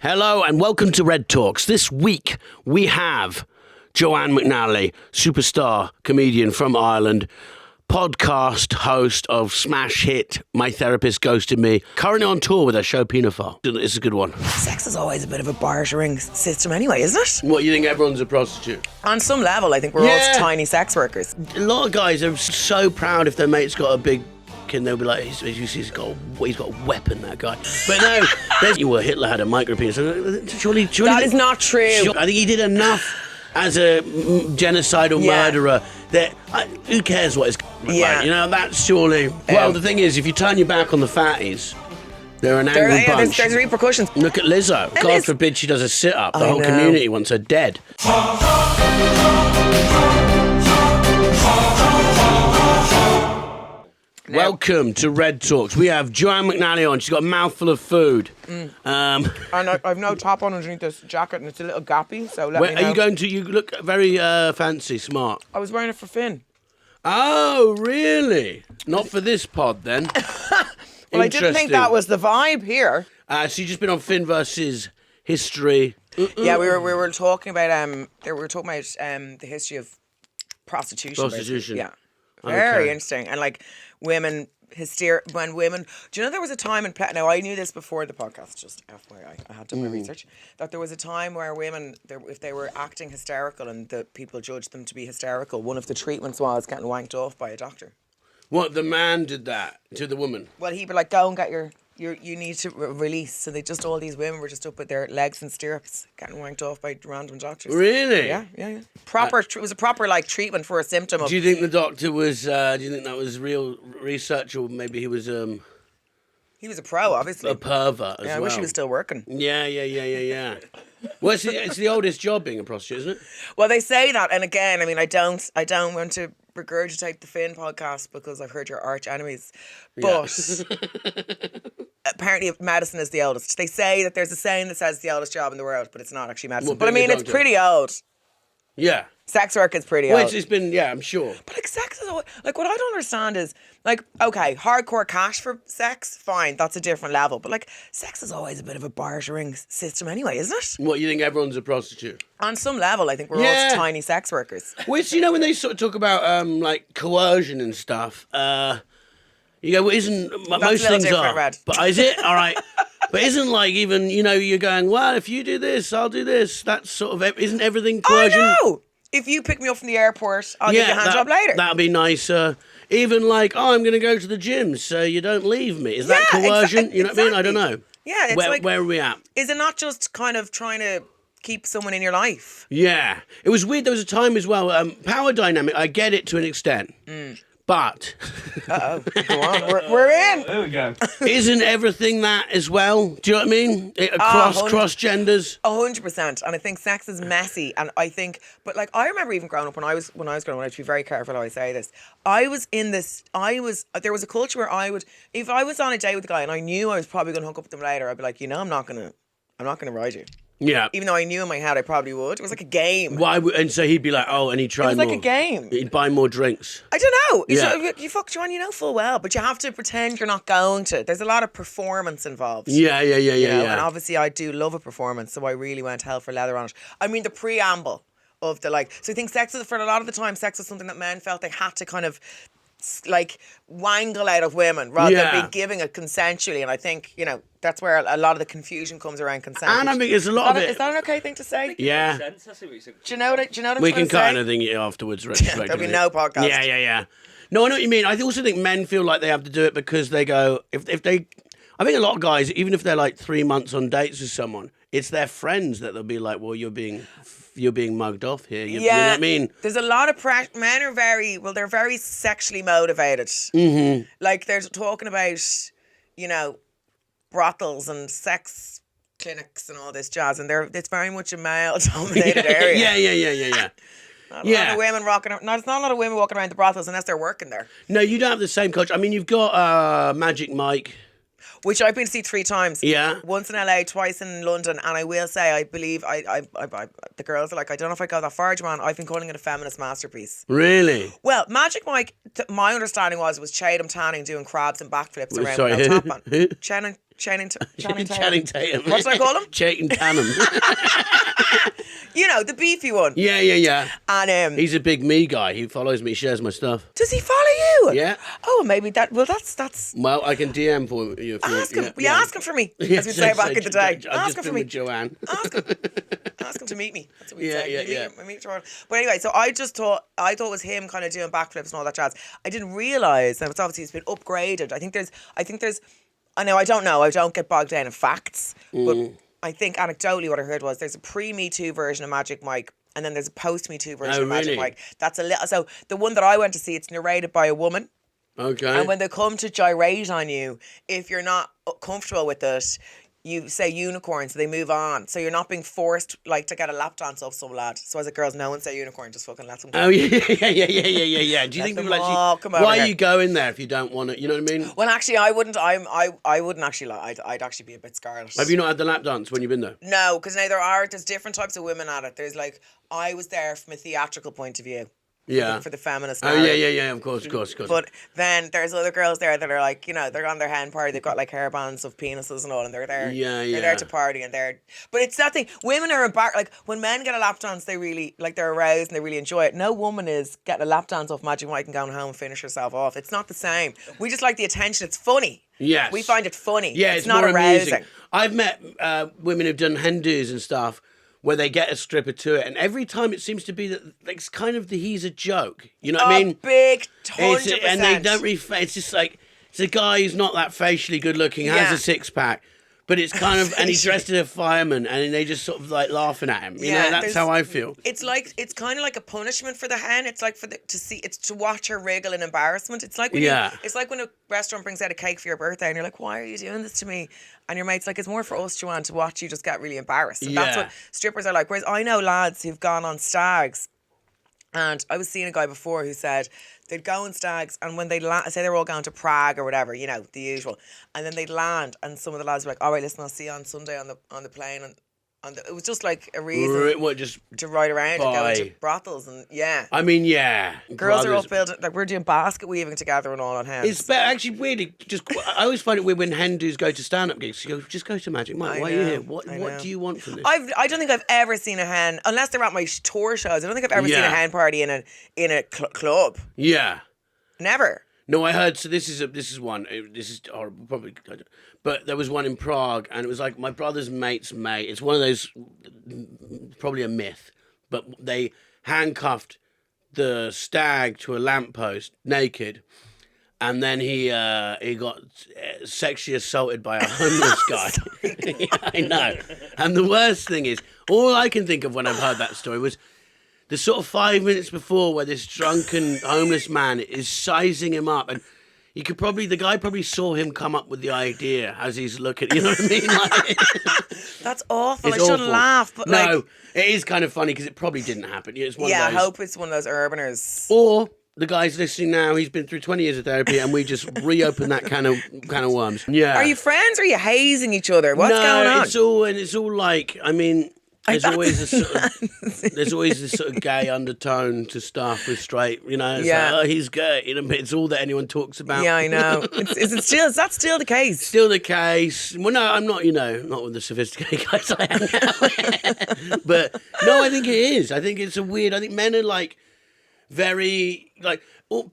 Hello and welcome to Red Talks. This week we have Joanne Mcnally, superstar comedian from Ireland, podcast host of smash hit My Therapist Ghosted Me, currently on tour with her show Pinotphile. It's a good one. Sex is always a bit of a bartering system anyway, isn't it? What, you think everyone's a prostitute? On some level, I think we're all tiny sex workers. A lot of guys are so proud if their mate's got a big... And they'll be like, he's got a weapon, that guy. But no, Hitler had a micro penis. Surely that is not true. I think he did enough as a genocidal murderer that who cares what his like? You know, that's surely. Well, the thing is, if you turn your back on the fatties, they're an angry bunch. There's repercussions. Look at Lizzo. God forbid she does a sit-up. The whole community wants her dead. Welcome to Red Talks. We have Joanne Mcnally on. She's got a mouthful of food. And I've no top on underneath this jacket, and it's a little gappy. So let me know. Are you going to? You look very fancy, smart. I was wearing it for Finn. Oh, really? Not for this pod, then. Well, I didn't think that was the vibe here. So you've just been on Finn versus history. Yeah, we were talking about the history of prostitution. Prostitution. Yeah. Very interesting. And like women, when women, do you know there was a time in, now I knew this before the podcast, just FYI, I had done my research, that there was a time where women, if they were acting hysterical and the people judged them to be hysterical, one of the treatments was getting wanked off by a doctor. What, the man did that to the woman? Well, he'd be like, go and get you need to release. So all these women were just up with their legs in stirrups, getting wanked off by random doctors. Really? Yeah. It was a proper like treatment for a symptom of... Do you think the doctor was, do you think that was real research, or maybe he was... He was a pro, obviously. A pervert as well. I wish he was still working. Yeah. Well, it's the oldest job being a prostitute, isn't it? Well, they say that, and again, I mean, I don't want to regurgitate the Finn podcast because I've heard your arch enemies, but apparently medicine is the oldest. They say that there's a saying that says it's the oldest job in the world, but it's not actually medicine. But I mean, it's pretty old. Yeah. Sex work is pretty old. It's been, I'm sure. But like sex is always, like what I don't understand is like, okay, hardcore cash for sex, fine, that's a different level. But like sex is always a bit of a bartering system anyway, isn't it? What, you think everyone's a prostitute? On some level, I think we're all tiny sex workers. Which, you know, when they sort of talk about like coercion and stuff, you go, well, isn't most things are. Red. But is it? All right. But isn't like even, you know, you're going, well, if you do this, I'll do this. That's sort of, isn't everything coercion? I know. If you pick me up from the airport, I'll give you a hand job later. That'd be nicer. Even like, I'm going to go to the gym, so you don't leave me. Is that coercion? You know what I mean? I don't know. Yeah. It's where are we at? Is it not just kind of trying to keep someone in your life? Yeah. It was weird. There was a time as well, power dynamic, I get it to an extent. But go on, we're in. There we go. Isn't everything that as well? Do you know what I mean? Cross genders. 100%. And I think sex is messy. And I think, but like I remember even growing up when I was growing up, I have to be very careful how I say this. There was a culture where if I was on a date with a guy and I knew I was probably going to hook up with them later, I'd be like, you know, I'm not gonna ride you. Yeah. Even though I knew in my head I probably would. It was like a game. And so he'd be like, oh, and he'd try more. It was like a game. He'd buy more drinks. I don't know. Yeah. You fuck Joanne, you know full well, but you have to pretend you're not going to. There's a lot of performance involved. Yeah. And obviously I do love a performance, so I really went hell for leather on it. I mean, the preamble of the like, so I think for a lot of the time, sex was something that men felt they had to kind of like wangle out of women rather than be giving it consensually. And I think, you know, that's where a lot of the confusion comes around consent. And I think there's a lot of it. Is that an okay thing to say? Yeah. Do you know what I'm trying to say? We can cut anything afterwards. There'll be no podcast. Yeah. No, I know what you mean. I also think men feel like they have to do it because they go, I think a lot of guys, even if they're like 3 months on dates with someone, it's their friends that they'll be like, well, you're being mugged off here. You know what I mean? There's a lot of pressure. Men are they're very sexually motivated. Mm-hmm. Like they're talking about, you know, brothels and sex clinics and all this jazz, and it's very much a male-dominated area. Yeah. Not a lot of women walking around. No, there's not a lot of women walking around the brothels unless they're working there. No, you don't have the same culture. I mean, you've got Magic Mike. Which I've been to see 3 times. Yeah. Once in LA, twice in London, and I will say, I believe, the girls are like, I don't know if I go that far, Joanne. I've been calling it a feminist masterpiece. Really? Well, Magic Mike, my understanding was Chatham Tanning doing crabs and backflips around Sorry, with no top on. who? Chatham Channing Channing Tatum. Tatum. What did I call him? Channing Tatum. You know, the beefy one. Yeah. And He's a big me guy. He follows me, shares my stuff. does he follow you? Yeah. Oh, maybe that. Well, that's. Well, I can DM for you. If Ask you him. Ask him for me, as we'd say back in the day. Ask him for me. With Joanne. Ask him to meet me. That's what we'd Yeah, say. yeah. Meet Jordan. But anyway, so I thought it was him kind of doing backflips and all that jazz. I didn't realise that it's obviously it's been upgraded. I think there's. I know. I don't know. I don't get bogged down in facts, but I think anecdotally what I heard was there's a pre-Me Too version of Magic Mike. And then there's a post-Me Too version of Magic Mike. That's a little. So the one that I went to see, it's narrated by a woman. Okay. And when they come to gyrate on you, if you're not comfortable with it, you say unicorn, so they move on. So you're not being forced like to get a lap dance off some lad. So as a girls, no one say unicorn, just fucking let them go. Oh yeah. Do you think people actually? Why are you going there if you don't want it? You know what I mean? Well, actually, I wouldn't. I wouldn't actually. I'd actually be a bit scarlet. Have you not had the lap dance when you've been there? No, because now there's different types of women at it. There's like I was there from a theatrical point of view. Yeah. For the feminist. Oh yeah. Of course. But then there's other girls there that are like, you know, they're on their hen party. They've got like hairbands of penises and all, and they're there. Yeah. They're there to party, and But it's that thing. Women are embarrassed. Like when men get a lap dance, they really like they're aroused and they really enjoy it. No woman is getting a lap dance off Magic Mike and going home and finish herself off. It's not the same. We just like the attention. It's funny. Yes. We find it funny. Yeah, it's not more arousing. amusing. I've met women who've done hen do's and stuff, where they get a stripper to it, and every time it seems to be that like, it's kind of he's a joke. You know what I mean? Big 100%. And they don't really. It's just like it's a guy who's not that facially good looking, has a six pack, but it's kind of and he's dressed as a fireman, and they just sort of like laughing at him. You know, that's how I feel. It's kind of like a punishment for the hen. It's like to watch her wriggle in embarrassment. It's like when it's like when a restaurant brings out a cake for your birthday, and you're like, why are you doing this to me? And your mate's like, it's more for us, Joanne, to watch you just get really embarrassed. And that's what strippers are like. Whereas I know lads who've gone on stags, and I was seeing a guy before who said they'd go on stags, and when they'd say they were all going to Prague or whatever, you know, the usual, and then they'd land, and some of the lads were like, all right, listen, I'll see you on Sunday on the plane, and it was just like a reason to ride around and go into brothels and I mean girls are all building like we're doing basket weaving together and all on hens. It's actually weird. I always find it weird when hen do's go to stand up gigs. You go, just go to Magic Mike. Why are you here? What do you want from this? I don't think I've ever seen a hen unless they're at my tour shows. I don't think I've ever seen a hen party in a club. Yeah, never. No, I heard. So this is one. This is horrible, probably. But there was one in Prague, and it was like my brother's mate's mate. It's one of those, probably a myth, but they handcuffed the stag to a lamppost naked, and then he got sexually assaulted by a homeless guy. Yeah, I know. And the worst thing is, all I can think of when I've heard that story was the sort of 5 minutes before where this drunken homeless man is sizing him up, and the guy probably saw him come up with the idea as he's looking, you know what I mean? Like, that's awful. I shouldn't laugh, but no, it is kind of funny because it probably didn't happen. It's one of those. I hope it's one of those urbaners. Or the guy's listening now, he's been through 20 years of therapy, and we just reopened that can of worms. Yeah. Are you friends or are you hazing each other? What's going on? It's all like, I mean, there's always this sort of gay undertone to stuff with straight, you know. It's like, oh, he's gay, you know. But it's all that anyone talks about. Yeah, I know. Is that still the case? Still the case. Well, no, I'm not. You know, not with the sophisticated guys I hang out with. But no, I think it is. I think it's a weird. I think men are like very like. A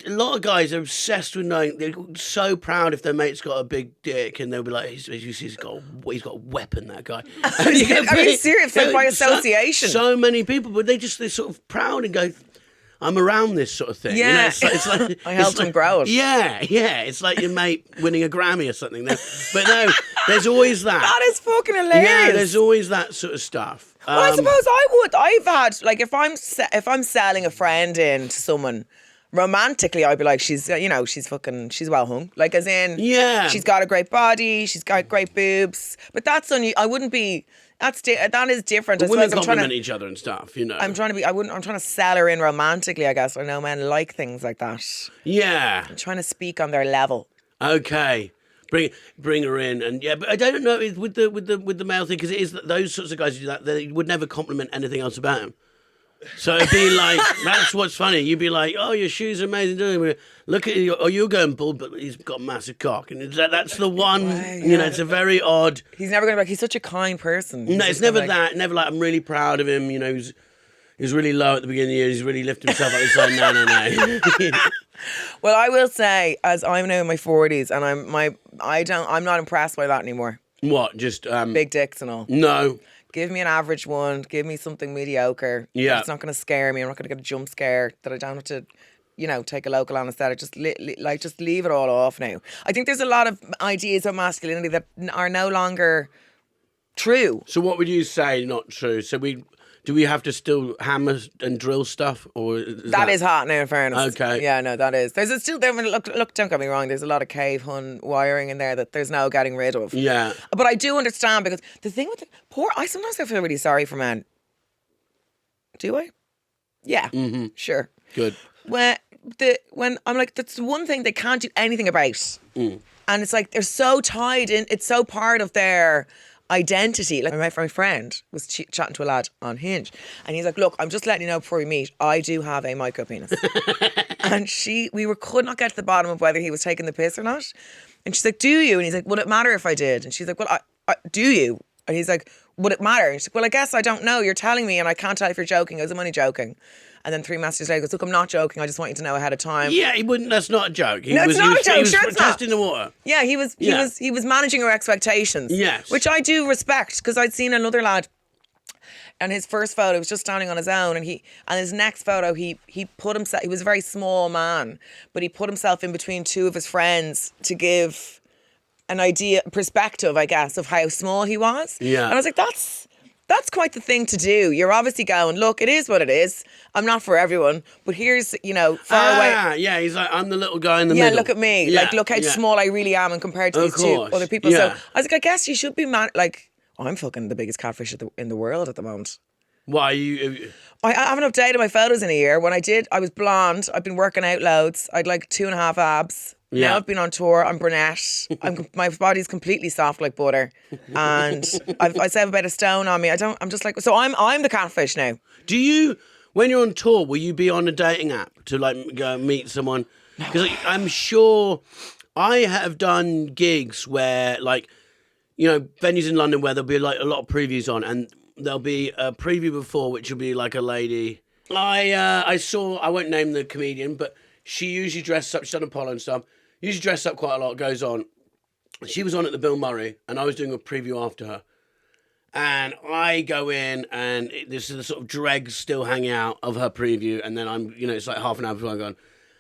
lot of guys are obsessed with knowing. They're so proud if their mate's got a big dick, and they'll be like, "He's got a weapon." That guy. Are you serious? Like by association. So many people, but they're sort of proud and go, "I'm around this sort of thing." Yeah, you know, it's like I helped him grow it. Yeah. It's like your mate winning a Grammy or something. But no, there's always that. That is fucking hilarious. Yeah, there's always that sort of stuff. Well, I suppose I would. I've had like if I'm selling a friend in to someone. Romantically, I'd be like, she's well hung. Like, as in, she's got a great body, she's got great boobs. But that's only, I wouldn't be, that is different. But women compliment each other and stuff, you know. I'm trying to sell her in romantically, I guess. I know men like things like that. Yeah. I'm trying to speak on their level. Okay. Bring her in, and but I don't know with the male thing, because it is those sorts of guys who do that, they would never compliment anything else about him. So it'd be like, that's what's funny. You'd be like, oh, your shoes are amazing. Look at you. Oh, you're going bald, but he's got a massive cock. And that's the one, it's a very odd. He's never going to be like, he's such a kind person. No, it's never that. Never like, I'm really proud of him. He was really low at the beginning of the year. He's really lifted himself up. He's like, no. Well, I will say, as I'm now in my 40s, and I'm not impressed by that anymore. What? Just big dicks and all. No. Give me an average one. Give me something mediocre. Yeah. It's not going to scare me. I'm not going to get a jump scare that I don't have to, take a local anaesthetic. Just just leave it all off now. I think there's a lot of ideas of masculinity that are no longer true. So what would you say not true? So do we have to still hammer and drill stuff, or that is hot now, in fairness. Okay. Yeah, no, that is. There's still there. Look, don't get me wrong. There's a lot of cave hun wiring in there that there's no getting rid of. Yeah. But I do understand, because the thing with I sometimes feel really sorry for men. Do I? Yeah. Mm-hmm. Sure. Good. When I'm like, that's the one thing they can't do anything about, and it's like they're so tied in. It's so part of their identity. Like my friend was chatting to a lad on Hinge, and he's like, look, I'm just letting you know before we meet, I do have a micro penis. And could not get to the bottom of whether he was taking the piss or not. And she's like, do you? And he's like, would it matter if I did? And she's like, well, do you? And he's like, would it matter? And she's like, well, I guess I don't know. You're telling me and I can't tell if you're joking. I'm only joking. And then 3 messages later, he goes, look, I'm not joking. I just want you to know ahead of time. Yeah, he wouldn't. That's not a joke. No, it's not a joke. He was Sure, it's not. testing the water. Yeah, he was managing her expectations. Yes. Which I do respect, because I'd seen another lad, and his first photo was just standing on his own, and his next photo he put himself. He was a very small man, but he put himself in between two of his friends to give an perspective, I guess, of how small he was. Yeah. And I was like, that's quite the thing to do. You're obviously going, look, it is what it is. I'm not for everyone, but here's, far away. Yeah, he's like, I'm the little guy in the middle. Yeah, look at me. Yeah, like, look how small I really am, and compared to these two other people. Yeah. So I was like, I guess you should be I'm fucking the biggest catfish in the world at the moment. Why you? I haven't updated my photos in a year. When I did, I was blonde. I've been working out loads. I'd like 2.5 abs. Yeah. Now I've been on tour. I'm brunette. My body's completely soft like butter, and I say about a stone on me. I'm just like, so I'm the catfish now. Do you, when you're on tour, will you be on a dating app to like go meet someone? Because I'm sure I have done gigs where venues in London where there'll be like a lot of previews on, and there'll be a preview before which will be like a lady. I saw, I won't name the comedian, but she usually dresses up. She's done Apollo and stuff. Usually dressed up quite a lot, goes on. She was on at the Bill Murray, and I was doing a preview after her. And I go in, and this is the sort of dregs still hanging out of her preview, and then it's like half an hour before I go on.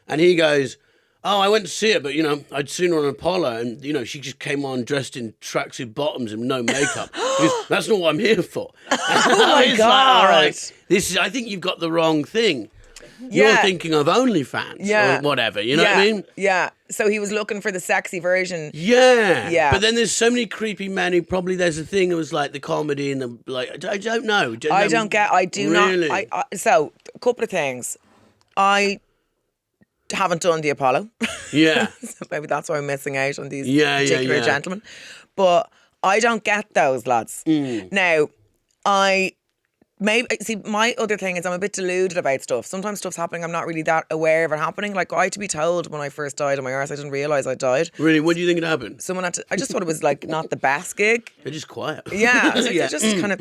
And he goes, oh, I went to see her, but, I'd seen her on Apollo, and, she just came on dressed in tracksuit bottoms and no makeup. He goes, that's not what I'm here for. Oh, my God. Like, all right, I think you've got the wrong thing. Yeah. You're thinking of OnlyFans or whatever, you know what I mean? Yeah. So he was looking for the sexy version. Yeah. Yeah. But then there's so many creepy men who probably there's a thing that was like the comedy and the I don't know. I do really? not. So a couple of things. I haven't done the Apollo. Yeah. So maybe that's why I'm missing out on these particular gentlemen. But I don't get those lads. Now, my other thing is I'm a bit deluded about stuff. Sometimes stuff's happening, I'm not really that aware of it happening. Like, I had to be told when I first died on my arse, I didn't realise I died. Really? What do you think it happened? Someone had to, I just thought it was like not the best gig. They're just quiet. Yeah. I was like, they're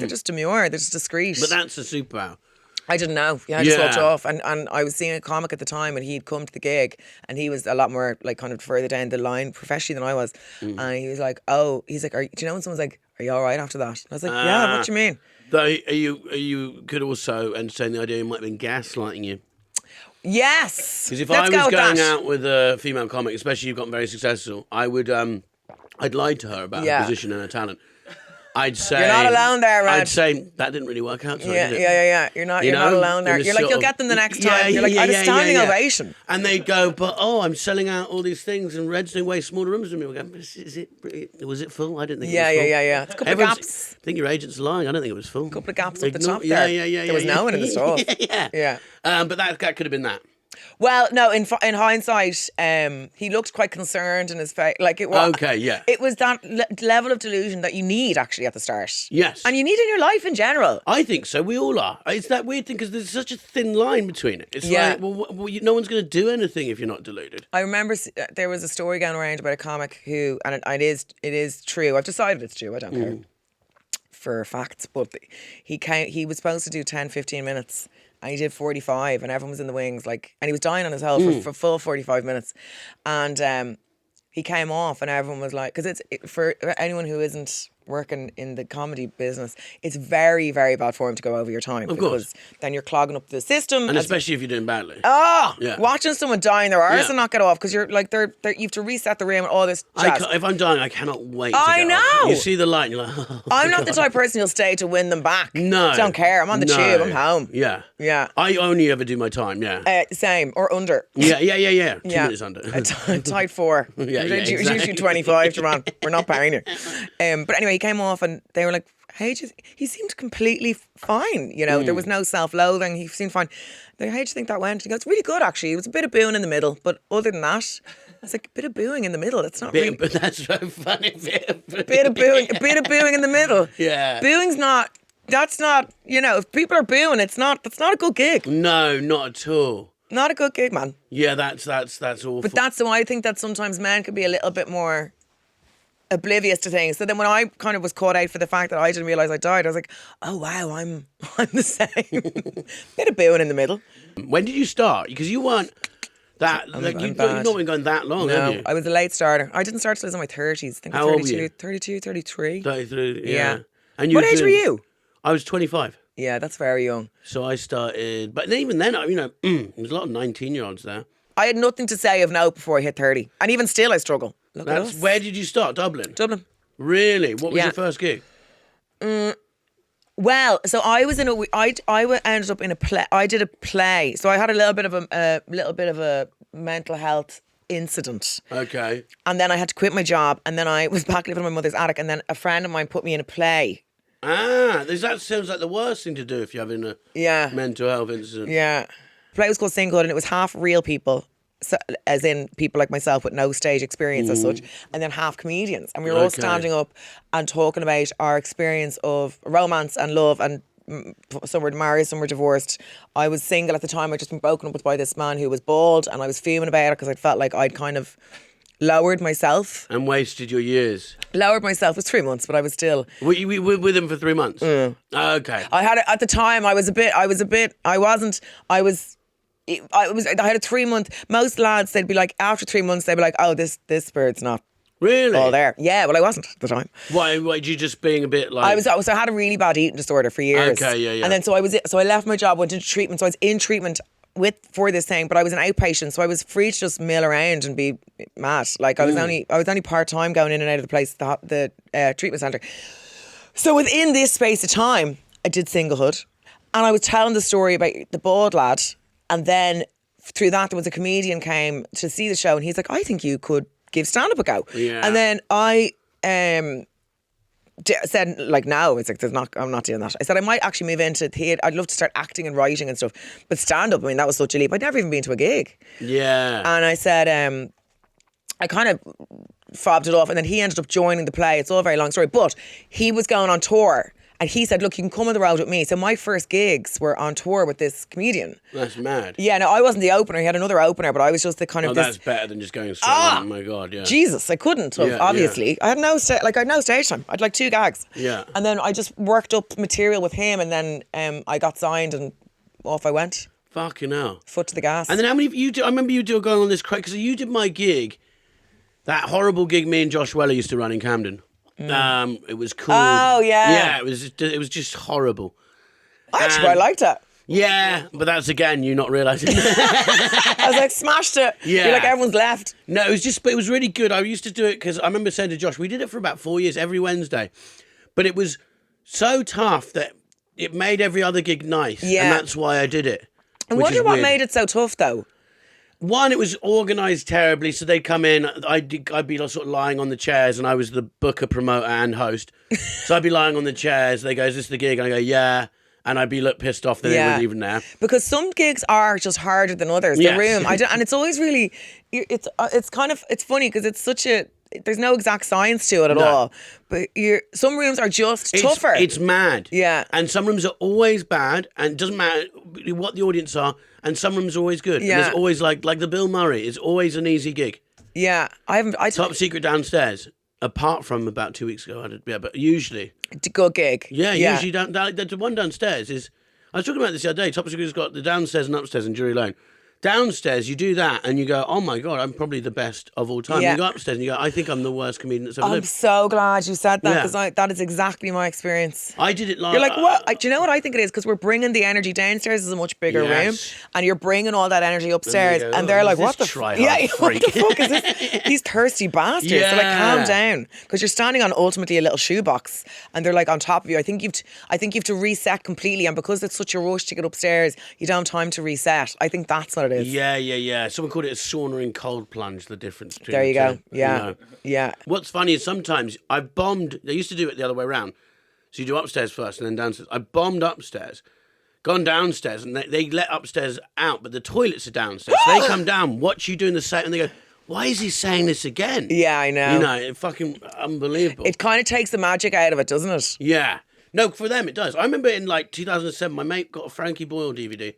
just demure, they're just discreet. But that's a superpower. I didn't know. Yeah, I just walked off. And I was seeing a comic at the time, and he'd come to the gig, and he was a lot more like kind of further down the line professionally than I was. And he was like, do you know when someone's like, are you all right after that? And I was like, yeah, what do you mean? Though you could also entertain the idea he might have been gaslighting you. Yes. Because if I was going out with a female comic, especially you've gotten very successful, I'd lie to her about her position and her talent. I'd say you're not alone there, Red. I'd say that didn't really work out. Sorry, yeah. You're not alone there. You're like, you'll get them the next time. You're like, I had a standing ovation. And they'd go, but I'm selling out all these things, and Red's doing way smaller rooms than me. We go, was it full? I didn't think it was full. Yeah. It's a couple of gaps. I think your agent's lying. I don't think it was full. A couple of gaps at the top there. Yeah. There was no one in the store. Yeah. But that could have been that. Well, no, in hindsight, he looked quite concerned in his face. Like it was. Okay, yeah. It was that level of delusion that you need actually at the start. Yes. And you need in your life in general. I think so. We all are. It's that weird thing because there's such a thin line between it. It's Yeah. like, no one's going to do anything if you're not deluded. I remember there was a story going around about a comic who, and it is true. I've decided it's true. I don't care for facts, but he was supposed to do 10, 15 minutes. And he did 45 and everyone was in the wings, like, and he was dying on his hole for full 45 minutes. And he came off and everyone was like, because for anyone who isn't working in the comedy business, it's very, very bad form to go over your time. Of course. Because then you're clogging up the system. And especially if you're doing badly. Yeah. Watching someone die in their arse Yeah. and not get off because you're like, you have to reset the room and all this jazz. If I'm dying, I cannot wait to I get know. off. You see the light and you're like, oh, I'm not God. the type of person who'll stay to win them back. No. Don't care. I'm on the tube. I'm home. Yeah. Yeah. I only ever do my time, yeah. Same. Or under. Yeah. 2 minutes under. Tight 4. Yeah, Usually exactly. 25, Joanne. We're not paying you. But anyway, he came off and they were like, hey, he seemed completely fine. You know, there was no self-loathing. He seemed fine. They're like, how do you think that went? He goes, really good, actually. It was a bit of booing in the middle. But other than that, it's like a bit of booing in the middle. It's not really... But that's so funny. A bit of booing in the middle. Yeah. Booing's not... That's not... You know, if people are booing, that's not a good gig. No, not at all. Not a good gig, man. Yeah, that's awful. But that's why I think that sometimes men could be a little bit more oblivious to things. So then when I kind of was caught out for the fact that I didn't realise I died, I was like, oh wow, I'm the same. Bit of booing in the middle. When did you start? Because you weren't that... you've not been going that long, have you? I was a late starter. I didn't start till I was in my 30s. I think How old were you? 32, 33. 33, Yeah. And What age were you? I was 25. Yeah, that's very young. So I started... But even then, there's a lot of 19-year-olds there. I had nothing to say of note before I hit 30. And even still I struggle. Look at us. Where did you start? Dublin? Dublin. Really? What was Yeah. your first gig? Well, so I was ended up in a play. I did a play. So I had a little bit of a mental health incident. Okay. And then I had to quit my job. And then I was back living in my mother's attic. And then a friend of mine put me in a play. That sounds like the worst thing to do if you're having a mental health incident. Yeah. The play was called Singlehood and it was half real people, so, as in people like myself with no stage experience as such, and then half comedians. And we were all standing up and talking about our experience of romance and love, and some were married, some were divorced. I was single at the time. I'd just been broken up with by this man who was bald, and I was fuming about it because I felt like I'd kind of lowered myself. And wasted your years. Lowered myself. It was 3 months, but I was still... Were you with him for 3 months? Okay. I had, at the time, I had a 3 month, most lads, they'd be like, after 3 months, they'd be like, oh, this bird's not Really? all there. Yeah, well, I wasn't at the time. Why you just being a bit like... I had a really bad eating disorder for years. Okay, yeah. And then so I left my job, went into treatment. So I was in treatment for this thing, but I was an outpatient, so I was free to just mill around and be mad. Like I was only part-time going in and out of the place, the treatment centre. So within this space of time, I did Singlehood, and I was telling the story about the bald lad. And then through that, there was a comedian came to see the show and he's like, I think you could give stand-up a go. Yeah. And then I said, like, no, it's like, I'm not doing that. I said, I might actually move into theatre. I'd love to start acting and writing and stuff. But stand-up, I mean, that was such a leap. I'd never even been to a gig. Yeah. And I said, I kind of fobbed it off. And then he ended up joining the play. It's all a very long story. But he was going on tour. And he said, look, you can come on the road with me. So my first gigs were on tour with this comedian. That's mad. Yeah, no, I wasn't the opener. He had another opener, but I was just the kind of that's better than just going straight on. Oh my God, yeah. Jesus, I couldn't have, obviously. I had no stage time. I had like 2 gags. Yeah. And then I just worked up material with him, and then I got signed and off I went. Fucking hell. Foot to the gas. And then how many of you do? I remember you going on this because you did my gig, that horrible gig me and Josh Weller used to run in Camden. It was cool. Oh yeah. Yeah, it was just horrible. I actually quite liked it. Yeah, but that's again you not realising. I was like, smashed it. Yeah. You're like, everyone's left. No, it was really good. I used to do it because I remember saying to Josh, we did it for about 4 years every Wednesday, but it was so tough that it made every other gig nice. Yeah. And that's why I did it. I wonder what made it so tough though. One, it was organised terribly, so they'd come in, I'd be sort of lying on the chairs, and I was the booker, promoter and host. So I'd be lying on the chairs, they go, is this the gig? And I go, yeah. and I'd be pissed off that they weren't even there. Because some gigs are just harder than others. Yes. The room, and it's always really, it's funny because it's such a. There's no exact science to it at all. But some rooms are just tougher. It's mad. Yeah. And some rooms are always bad, and it doesn't matter what the audience are, and some rooms are always good. Yeah. And there's always like the Bill Murray, it's always an easy gig. Yeah. Top Secret downstairs, apart from about 2 weeks ago, but usually. It's a good gig. Usually the one downstairs is, I was talking about this the other day, Top Secret's got the downstairs and upstairs in Drury Lane. Downstairs, you do that and you go, oh my God, I'm probably the best of all time. Yeah. You go upstairs and you go, I think I'm the worst comedian that's ever I'm lived. so glad you said that because that is exactly my experience. I did it like... You're like, what? Do you know what I think it is? Because we're bringing the energy downstairs is a much bigger room and you're bringing all that energy upstairs and they're like, what the fuck? Yeah, what the fuck is this? These thirsty bastards. Yeah. They're like, calm down. Because you're standing on ultimately a little shoebox and they're like on top of you. I think you've to reset completely, and because it's such a rush to get upstairs, you don't have time to reset. I think that's what it is. Yeah. Someone called it a sauna and cold plunge, the difference between there you the go. two, Yeah. you know. Yeah. What's funny is sometimes I used to do it the other way around. So you do upstairs first and then downstairs. I bombed upstairs, gone downstairs, and they let upstairs out, but the toilets are downstairs. So they come down, watch you doing the set, and they go, why is he saying this again? Yeah, I know. You know, it's fucking unbelievable. It kind of takes the magic out of it, doesn't it? Yeah. No, for them it does. I remember in like 2007, my mate got a Frankie Boyle DVD.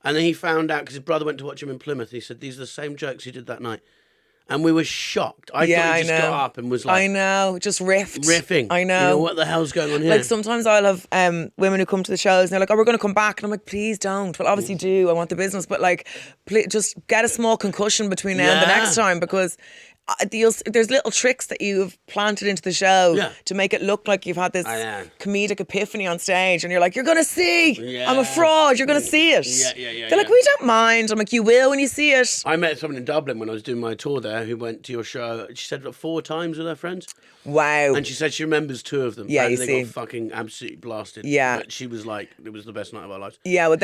And then he found out, because his brother went to watch him in Plymouth, he said, these are the same jokes he did that night. And we were shocked. I thought he just got up and was like... I know, just riffing. I know. You know, what the hell's going on here? Like sometimes I'll have women who come to the shows and they're like, oh, we're going to come back. And I'm like, please don't. Well, obviously do. I want the business. But like, please, just get a small concussion between now and the next time, because... there's little tricks that you've planted into the show to make it look like you've had this comedic epiphany on stage, and you're like, you're gonna see, I'm a fraud, you're gonna see it. They're like, we don't mind. I'm like, you will when you see it. I met someone in Dublin when I was doing my tour there who went to your show. She said it 4 times with her friends. Wow. And she said she remembers 2 of them. Yeah, and you they see. got fucking absolutely blasted. Yeah. But she was like, it was the best night of our lives. Yeah, but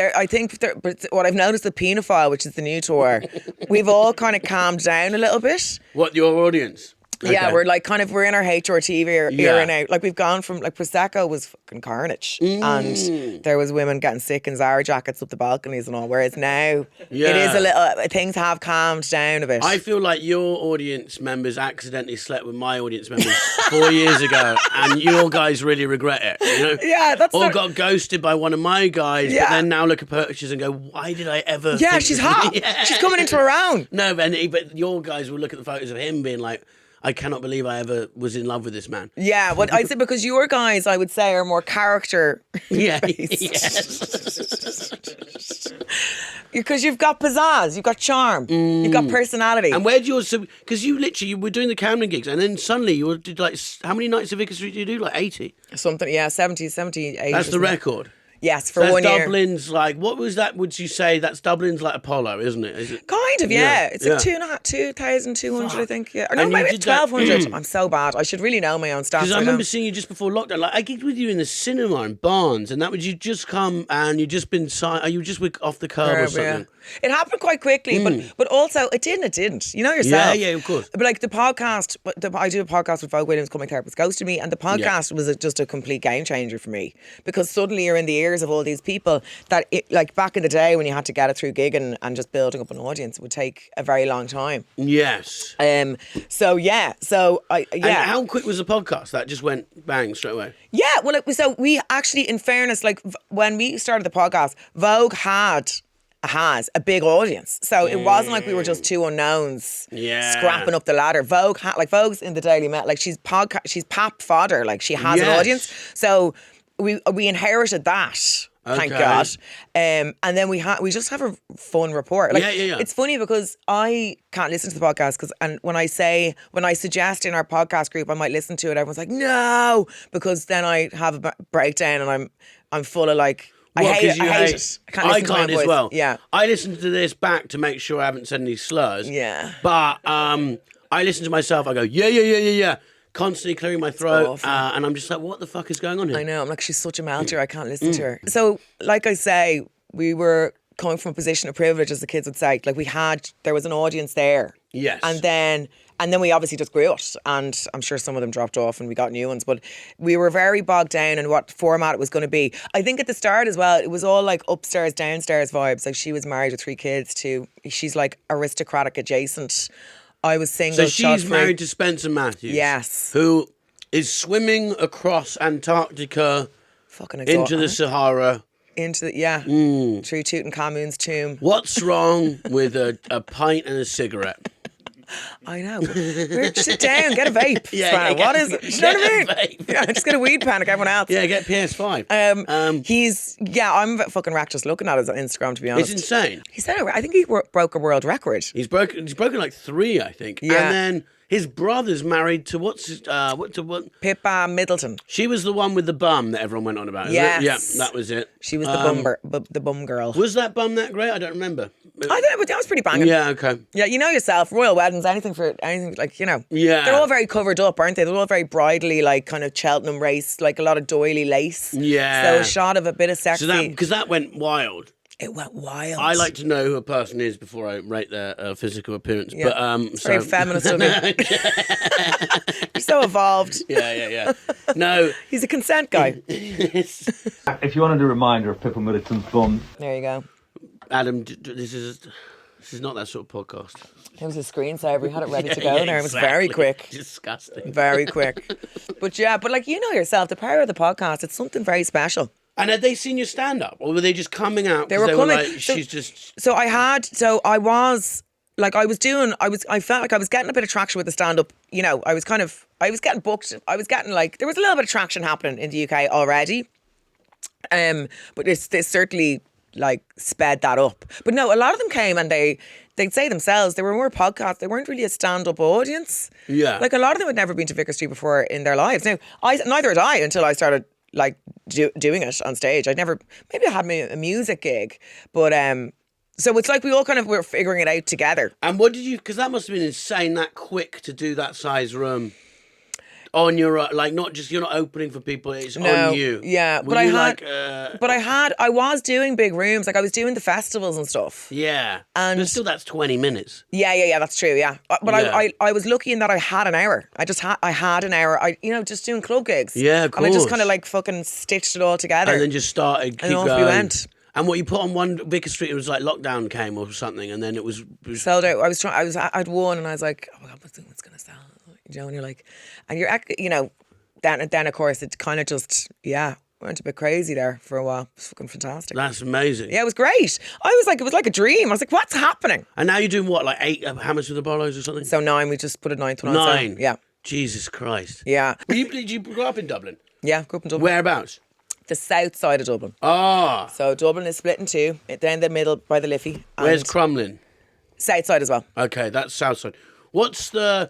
but what I've noticed, the Pinotphile, which is the new tour, we've all kind of calmed down a little bit. What, your audience? Yeah, Okay. we're like we're in our HRT era now. Like we've gone from like Prosecco was fucking carnage, and there was women getting sick in Zara jackets up the balconies and all. Whereas now it is a little, things have calmed down a bit. I feel like your audience members accidentally slept with my audience members 4 years ago, and you guys really regret it. You know? Yeah, that's or got ghosted by one of my guys, but then now look at pictures and go, why did I ever? Yeah, think she's hot. She's coming into her own. No, but your guys will look at the photos of him being like, I cannot believe I ever was in love with this man. Yeah, but I'd say because your guys, I would say, are more character. Yeah. Because you've got pizzazz, you've got charm, you've got personality. And where do yours? Because you were doing the Camden gigs, and then suddenly you did like, how many nights of Vicar Street did you do? Like 80? Something, yeah, 70, 80. That's the record. Yes, for 1 year. Dublin's like, what was that? Would you say that's Dublin's like Apollo, isn't it? Is it? Kind of, yeah. It's like 2,200, I think. Yeah, or no, And you maybe did that- 1,200. I'm so bad. I should really know my own stats. Because I remember seeing you just before lockdown. Like I gigged with you in the cinema in Barnes, and that would you just come and you just been you just off the curb or something. Yeah. It happened quite quickly, but also it didn't. You know yourself. Yeah, of course. But like the podcast, I do a podcast with Vogue Williams, Coming Therapist Ghosted Me, and the podcast was just a complete game changer for me, because suddenly you're in the ears of all these people that, like back in the day when you had to get it through gigging and just building up an audience, it would take a very long time. Yes. And how quick was the podcast? That just went bang straight away. Yeah, well, so we actually, in fairness, like when we started the podcast, Vogue has a big audience, so it wasn't like we were just two unknowns scrapping up the ladder. Vogue's in the Daily Mail, like she's pap fodder, like she has an audience, so we inherited that. Thank God. And then we just have a fun report. Like, it's funny because I can't listen to the podcast and when I suggest in our podcast group I might listen to it, everyone's like, no, because then I have a breakdown and I'm full of like, I hate it. I can't as well. Yeah. I listen to this back to make sure I haven't said any slurs. Yeah. But I listen to myself. I go, yeah. Constantly clearing my throat. And I'm just like, what the fuck is going on here? I know. I'm like, she's such a melter. I can't listen to her. So, like I say, we were coming from a position of privilege, as the kids would say. Like there was an audience there. Yes. And And then we obviously just grew it, and I'm sure some of them dropped off and we got new ones, but we were very bogged down in what format it was going to be. I think at the start as well, it was all like upstairs, downstairs vibes. Like she was married with 3 kids too. She's like aristocratic adjacent. I was single. So she's married to Spencer Matthews. Yes. Who is swimming across Antarctica Fucking into the Sahara. Through Tutankhamun's tomb. What's wrong with a pint and a cigarette? I know. Sit down, get a vape. Yeah, what is it? You know what I mean? Vape. Yeah, just get a weed pen like everyone else. Yeah, get PS5. I'm fucking wrecked just looking at his Instagram, to be honest. It's insane. He said, I think he broke a world record. He's broken like 3, I think. Yeah. And then his brother's married to what? Pippa Middleton. She was the one with the bum that everyone went on about. Yes. Yeah, that was it. She was the bum girl. Was that bum that great? I don't remember. I thought that was pretty banging. Yeah, okay. Yeah, you know yourself, royal weddings, anything like, you know. Yeah. They're all very covered up, aren't they? They're all very bridally, like kind of Cheltenham race, like a lot of doily lace. Yeah. So a shot of a bit of sexy. So because that went wild. It went wild. I like to know who a person is before I rate their physical appearance. Yeah. But very feminist of you. You're so evolved. Yeah. No. He's a consent guy. If you wanted a reminder of Pippa Middleton's bum, There you go. Adam, this is not that sort of podcast. It was a screensaver. He had it ready to go Yeah, there. It was exactly. very quick. Disgusting. Very quick. But like you know yourself, the power of the podcast, it's something very special. And had they seen you stand up, or were they just coming out? They were coming. Like, she's just. So I felt like I was getting a bit of traction with the stand up. You know, I was getting booked. I was getting like, there was a little bit of traction happening in the UK already. But it's certainly like sped that up. But no, a lot of them came and they'd say themselves, they were more podcasts. They weren't really a stand-up audience. Yeah. Like a lot of them had never been to Vicar Street before in their lives. Now, neither had I until I started like doing it on stage. Maybe I had a music gig, but so it's like we all kind of were figuring it out together. And what did you? Because that must have been insane that quick to do that size room. On your like, not just you're not opening for people. It's on you. Yeah, Were but you I was doing big rooms. Like I was doing the festivals and stuff. Yeah, And but still, that's 20 minutes. Yeah, that's true. Yeah, but Yeah. I was lucky in that I had an hour. I had an hour. Just doing club gigs. Yeah, of And I just course. kind of like fucking stitched it all together. And then just started. Keep and off going. we went. And what you put on one Vicar Street, it was like lockdown came or something, and then it was Sold out. I'd won, and I was like, oh my god, what's gonna sell? You know, and you're like, and you're, you know. Then of course it kind of just went a bit crazy there for a while. It was fucking fantastic. That's amazing. Yeah, it was great. It was like a dream. I was like, what's happening? And now you're doing what, like 8 hammers with the Apollos or something? So 9, we just put a 9th one on. 9. So, yeah. Jesus Christ. Yeah. Did you grow up in Dublin? Yeah, grew up in Dublin. Whereabouts? The south side of Dublin. Ah. So Dublin is split in 2. Down the middle by the Liffey. and Where's Crumlin? South side as well. Okay, that's south side. What's the...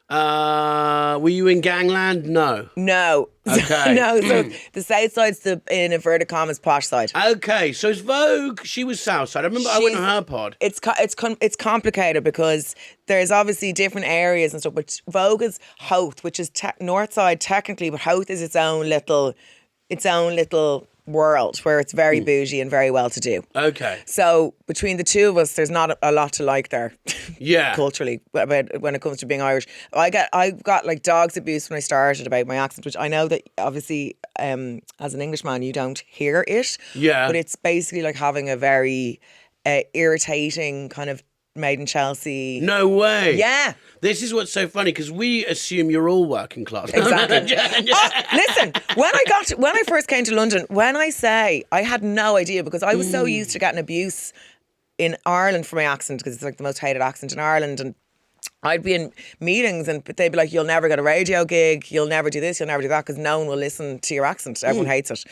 were you in gangland? No. No. Okay. No, so the south side's the, in inverted commas, posh side. Okay, so it's Vogue. She was south side. I remember I went on her pod. It's complicated because there's obviously different areas and stuff, but Vogue is Howth, which is north side technically, but Howth is its own little world where it's very bougie and very well to do. Okay. So between the two of us, there's not a lot to like there. Yeah. Culturally, about when it comes to being Irish. I got like dog's abuse when I started about my accent, which I know that obviously as an Englishman you don't hear it. Yeah. But it's basically like having a very irritating kind of made in Chelsea. No way. Yeah. This is what's so funny because we assume you're all working class. Exactly. Listen, when I first came to London, when I say I had no idea because I was so used to getting abuse in Ireland for my accent because it's like the most hated accent in Ireland, and I'd be in meetings and they'd be like, you'll never get a radio gig, you'll never do this, you'll never do that because no one will listen to your accent. Everyone hates it.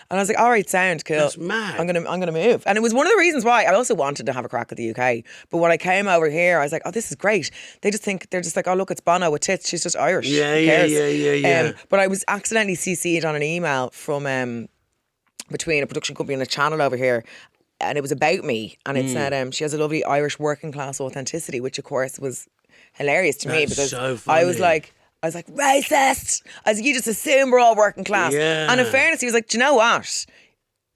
And I was like, all right, sound cool. That's mad. I'm gonna move. And it was one of the reasons why I also wanted to have a crack at the UK. But when I came over here, I was like, oh, this is great. They're just like, oh, look, it's Bono with tits. She's just Irish. Yeah, Who yeah, cares? yeah. But I was accidentally CC'd on an email from between a production company and a channel over here. And it was about me. And it said she has a lovely Irish working class authenticity, which of course was hilarious to me That's because so funny. I was like, racist. I was like, you just assume we're all working class. Yeah. And in fairness, he was like, do you know what?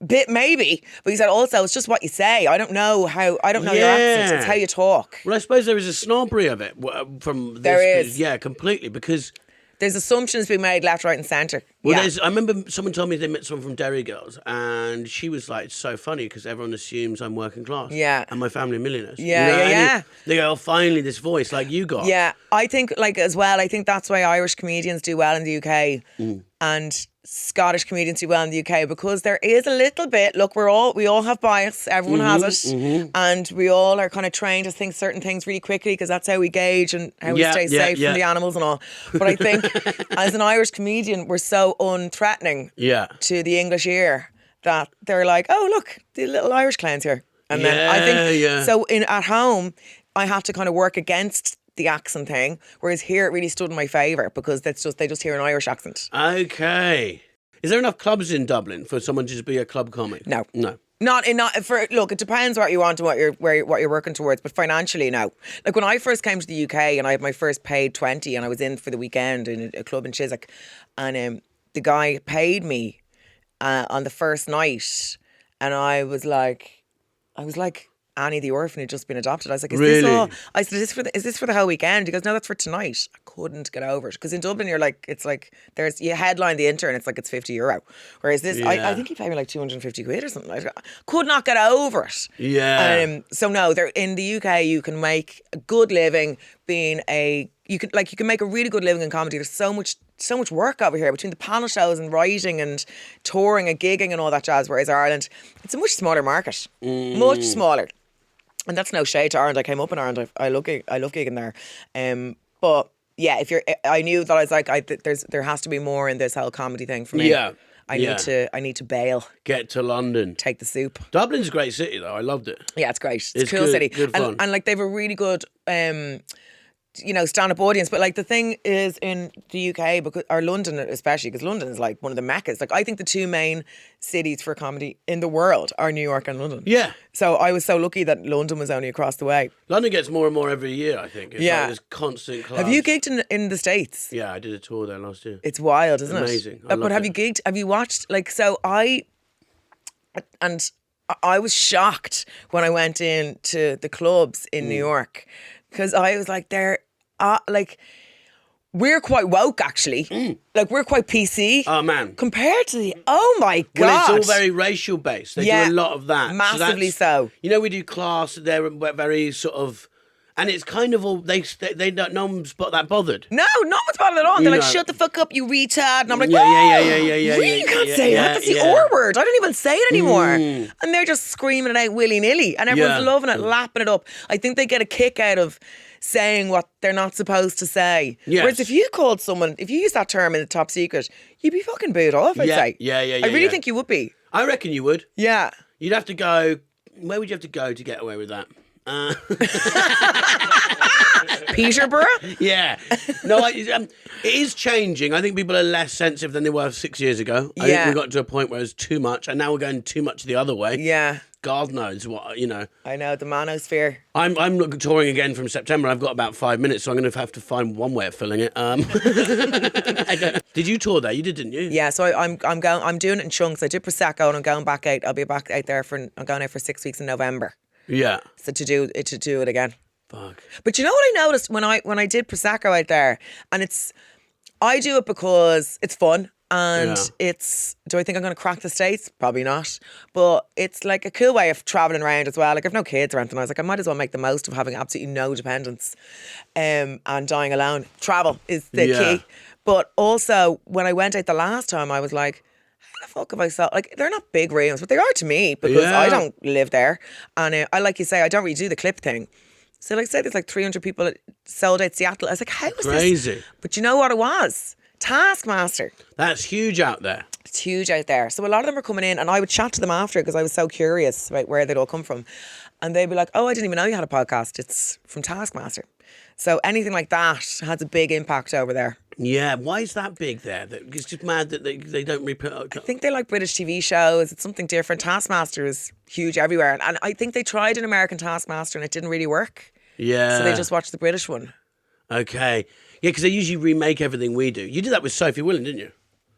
Bit maybe, but he said also it's just what you say. I don't know your accent. It's how you talk. Well, I suppose there is a snobbery of it from this. There is. Yeah, completely, because There's assumptions being made left, right, and centre. well, Yeah. I remember someone told me they met someone from Derry Girls, and she was like, "It's so funny because everyone assumes I'm working class, Yeah. and my family are millionaires." Yeah, you know? yeah. They go, "Oh, finally, this voice like you got." Yeah, I think as well. I think that's why Irish comedians do well in the UK, and Scottish comedians do well in the UK, because there is a little bit. Look, we all have bias. Everyone has it, and we all are kind of trained to think certain things really quickly because that's how we gauge and how we stay safe from the animals and all. But I think as an Irish comedian, we're so unthreatening to the English ear that they're like, oh look, the little Irish clowns here. And then I think so. At home, I have to kind of work against the accent thing, whereas here it really stood in my favour because they just hear an Irish accent. Okay. Is there enough clubs in Dublin for someone to just be a club comic? No. Look, it depends what you want and what you're working towards, but financially, no. Like when I first came to the UK and I had my first paid 20 and I was in for the weekend in a club in Chiswick, and the guy paid me on the first night, and I was like Annie the orphan had just been adopted. I was like, is this all? I said, is this for the whole weekend? He goes, no, that's for tonight. I couldn't get over it. Because in Dublin, you're like, it's like, you headline the Inter and it's like, it's €50. Whereas this, I think he paid me like 250 quid or something. I could not get over it. Yeah. So no, in the UK, you can make a good living you can make a really good living in comedy. There's so much work over here between the panel shows and writing and touring and gigging and all that jazz. Whereas Ireland, it's a much smaller market. Much smaller. And that's no shade to Ireland. I came up in Ireland. I love gigging there. But yeah, I knew that I was like, there has to be more in this whole comedy thing for me. Yeah. I need to bail. Get to London. Take the soup. Dublin's a great city though. I loved it. Yeah, it's great. It's a cool good, city. Good fun. And like they've a really good stand-up audience. But like the thing is in the UK, or London especially, because London is like one of the meccas. Like I think the two main cities for comedy in the world are New York and London. Yeah. So I was so lucky that London was only across the way. London gets more and more every year, I think. It's like this constant class. Have you gigged in the States? Yeah, I did a tour there last year. It's wild, isn't it? Amazing. But have you gigged? Have you watched? Like, so I was shocked when I went into the clubs in New York, because I was like, we're quite woke actually. Like we're quite PC. Oh man. Compared to oh my God. Well, it's all very racial based. They do a lot of that. Massively so. You know, we do class, they're very sort of, and it's kind of all, they don't, no one's that bothered. No one's bothered at all. They're like, shut the fuck up, you retard. And I'm like, yeah. Really, you can't say that. That's the R word. I don't even say it anymore. And they're just screaming it out willy-nilly. And everyone's loving it, lapping it up. I think they get a kick out of saying what they're not supposed to say. Yes. Whereas if you use that term in the top secret, you'd be fucking booed off, I'd say. Yeah. I really think you would be. I reckon you would. Yeah. You'd have to go, where would you have to go to get away with that? Peterborough? Yeah. No, it is changing. I think people are less sensitive than they were 6 years ago. I think we got to a point where it's too much, and now we're going too much the other way. Yeah. God knows what, you know. I know, the manosphere. I'm touring again from September. I've got about 5 minutes, so I'm going to have to find one way of filling it. Did you tour there? You did, didn't you? Yeah, so I'm doing it in chunks. I did Prosecco and I'm going back out. I'll be back out there I'm going out for 6 weeks in November. Yeah. So to do it again. Fuck. But you know what I noticed when I did Prosecco out there, and I do it because it's fun. And do I think I'm going to crack the States? Probably not. But it's like a cool way of travelling around as well. Like I've no kids or anything. I was like, I might as well make the most of having absolutely no dependence and dying alone. Travel is the key. But also, when I went out the last time, I was like, how the fuck have I sold? Like, they're not big rooms, but they are to me because I don't live there. And I like you say, I don't really do the clip thing. So like, say there's like 300 people that sold out Seattle. I was like, how is crazy? This? But you know what it was? Taskmaster. That's huge out there. It's huge out there. So a lot of them are coming in, and I would chat to them after because I was so curious about where they'd all come from. And they'd be like, oh, I didn't even know you had a podcast. It's from Taskmaster. So anything like that has a big impact over there. Yeah, why is that big there? It's just mad that they don't repeat. I think they like British TV shows. It's something different. Taskmaster is huge everywhere. And I think they tried an American Taskmaster and it didn't really work. Yeah. So they just watched the British one. Okay. Yeah, because they usually remake everything we do. You did that with Sophie Willan, didn't you?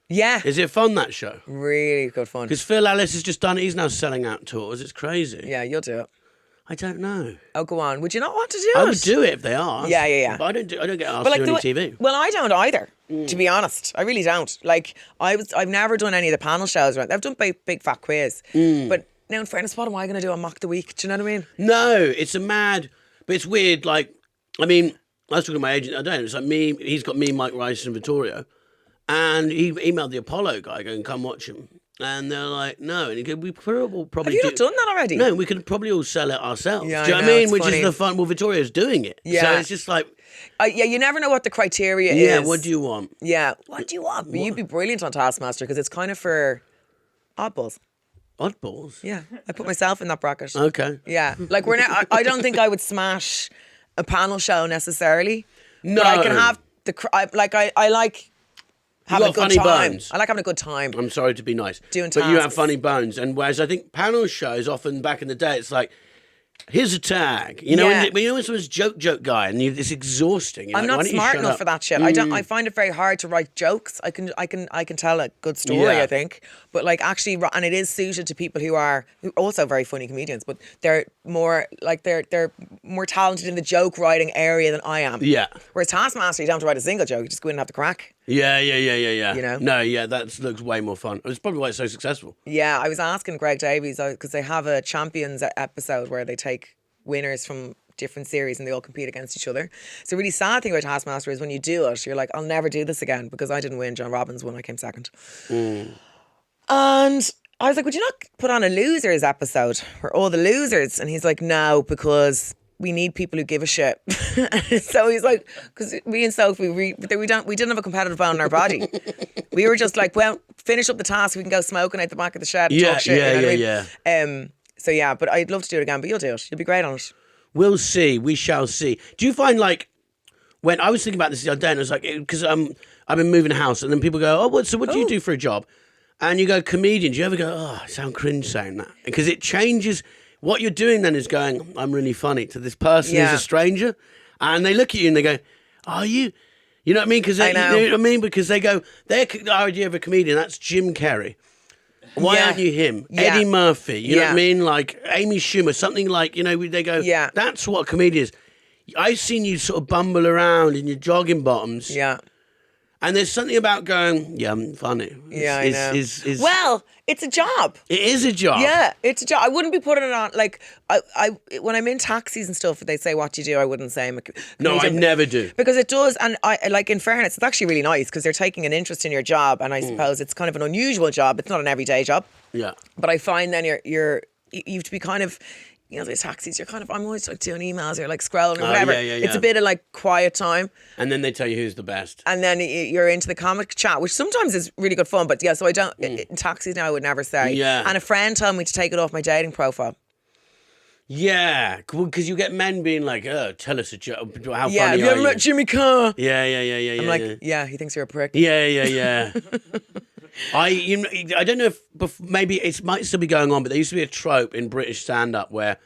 Yeah. Is it fun, that show? Really good fun. Because Phil Ellis has just done it. He's now selling out tours. It's crazy. Yeah, you'll do it. I don't know. Oh, go on. Would you not want to do it? I would do it if they asked. Yeah. But I don't get asked to do any TV. Well, I don't either, to be honest. I really don't. Like, I've never done any of the panel shows. I've done big fat quiz. But now, in fairness, what am I going to do on Mock the Week? Do you know what I mean? No, it's but it's weird. Like, I mean, I was talking to my agent. I don't know. It's like me. He's got me, Mike Rice, and Vittorio, and he emailed the Apollo guy going, "Come watch him." And they're like, "No," and he goes, "We probably Have you not done that already? No, we could probably all sell it ourselves. Yeah, do you know I what I mean? it's Which funny. is the fun. Well, Vittorio's doing it. Yeah. So it's just like, Yeah, you never know what the criteria is. yeah, what do you want? Yeah, what do you want? But you'd be brilliant on Taskmaster because it's kind of for oddballs. Oddballs. Yeah, I put myself in that bracket. Okay. Yeah, like I don't think I would smash a panel show necessarily. No. But I can have I like having a got good funny time. bones. I like having a good time. I'm sorry to be nice. Doing but you have tasks. funny bones. And whereas I think panel shows, often back in the day, it's like, here's a tag. You know, Yeah. when you know when someone's joke guy and it's exhausting. You're I'm like, why not don't you smart shut enough up? for that shit. I find it very hard to write jokes. I can tell a good story, Yeah. I think. But like actually, and it is suited to people who are also very funny comedians, but they're more like they're more talented in the joke writing area than I am. Yeah. Whereas Taskmaster, you don't have to write a single joke. You just go in and have the crack. Yeah. You know? No, yeah, that looks way more fun. It's probably why it's so successful. Yeah, I was asking Greg Davies because they have a champions episode where they take winners from different series and they all compete against each other. So the really sad thing about Taskmaster is when you do it, you're like, I'll never do this again because I didn't win. John Robbins won. I came second. And I was like, would you not put on a losers episode where all the losers? And he's like, no, because we need people who give a shit. So he's like, because me and Sophie, we didn't have a competitive bone in our body. We were just like, well, finish up the task. We can go smoking out the back of the shed and talk shit. You know what I mean? So yeah, but I'd love to do it again. But you'll do it. You'll be great on it. We'll see. We shall see. Do you find like when I was thinking about this the other day, and I was like, because I've been moving house, and then people go, "Oh, what do you do for a job?" And you go, "Comedian." Do you ever go, "Oh, I sound cringe saying that," because it changes. What you're doing then is going, "I'm really funny" to this person who's a stranger, and they look at you and they go, "Are you?" You know what I mean? Because I know. You know what I mean? Because they go, their idea of a comedian, that's Jim Carrey. Why aren't you him? Yeah. Eddie Murphy, you know what I Yeah. mean? Like Amy Schumer, something like, you know, they go, Yeah. that's what a comedian is. I've seen you sort of bumble around in your jogging bottoms. Yeah. And there's something about going, yeah, I'm funny. Yeah, I know. Is Well, it's a job. it is a job. Yeah, it's a job. I wouldn't be putting it on like I when I'm in taxis and stuff. They say, "What do you do?" I wouldn't say I'm a No, I comedian. never do. Because it does, and I like in fairness, it's actually really nice because they're taking an interest in your job, and I Mm. suppose it's kind of an unusual job. It's not an everyday job, Yeah. but I find then you have to be kind of. You know, these taxis, you're kind of, I'm always like doing emails or like scrolling or whatever. yeah. It's a bit of like quiet time. And then they tell you who's the best. And then you're into the comic chat, which sometimes is really good fun. But yeah, so I don't, in taxis now I would never say. Yeah. And a friend told me to take it off my dating profile. Yeah, because you get men being like, "Oh, tell us a joke. How Yeah, funny have you are ever you?" met Jimmy Carr? Yeah. I'm like, yeah, he thinks you're a prick. Yeah. I don't know if maybe it might still be going on, but there used to be a trope in British stand-up where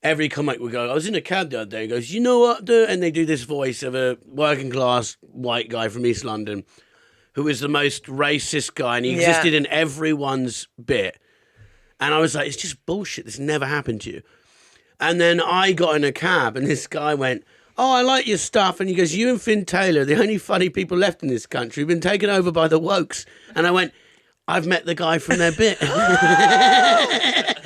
every comic would go, I was in a cab the other day, and goes, "You know what, dude?" And they do this voice of a working-class white guy from East London who was the most racist guy, and he existed in everyone's bit. And I was like, it's just bullshit. This never happened to you. And then I got in a cab, and this guy went, "Oh, I like your stuff." And he goes, "You and Finn Taylor, the only funny people left in this country, have been taken over by the wokes." And I went, "I've met the guy from their bit."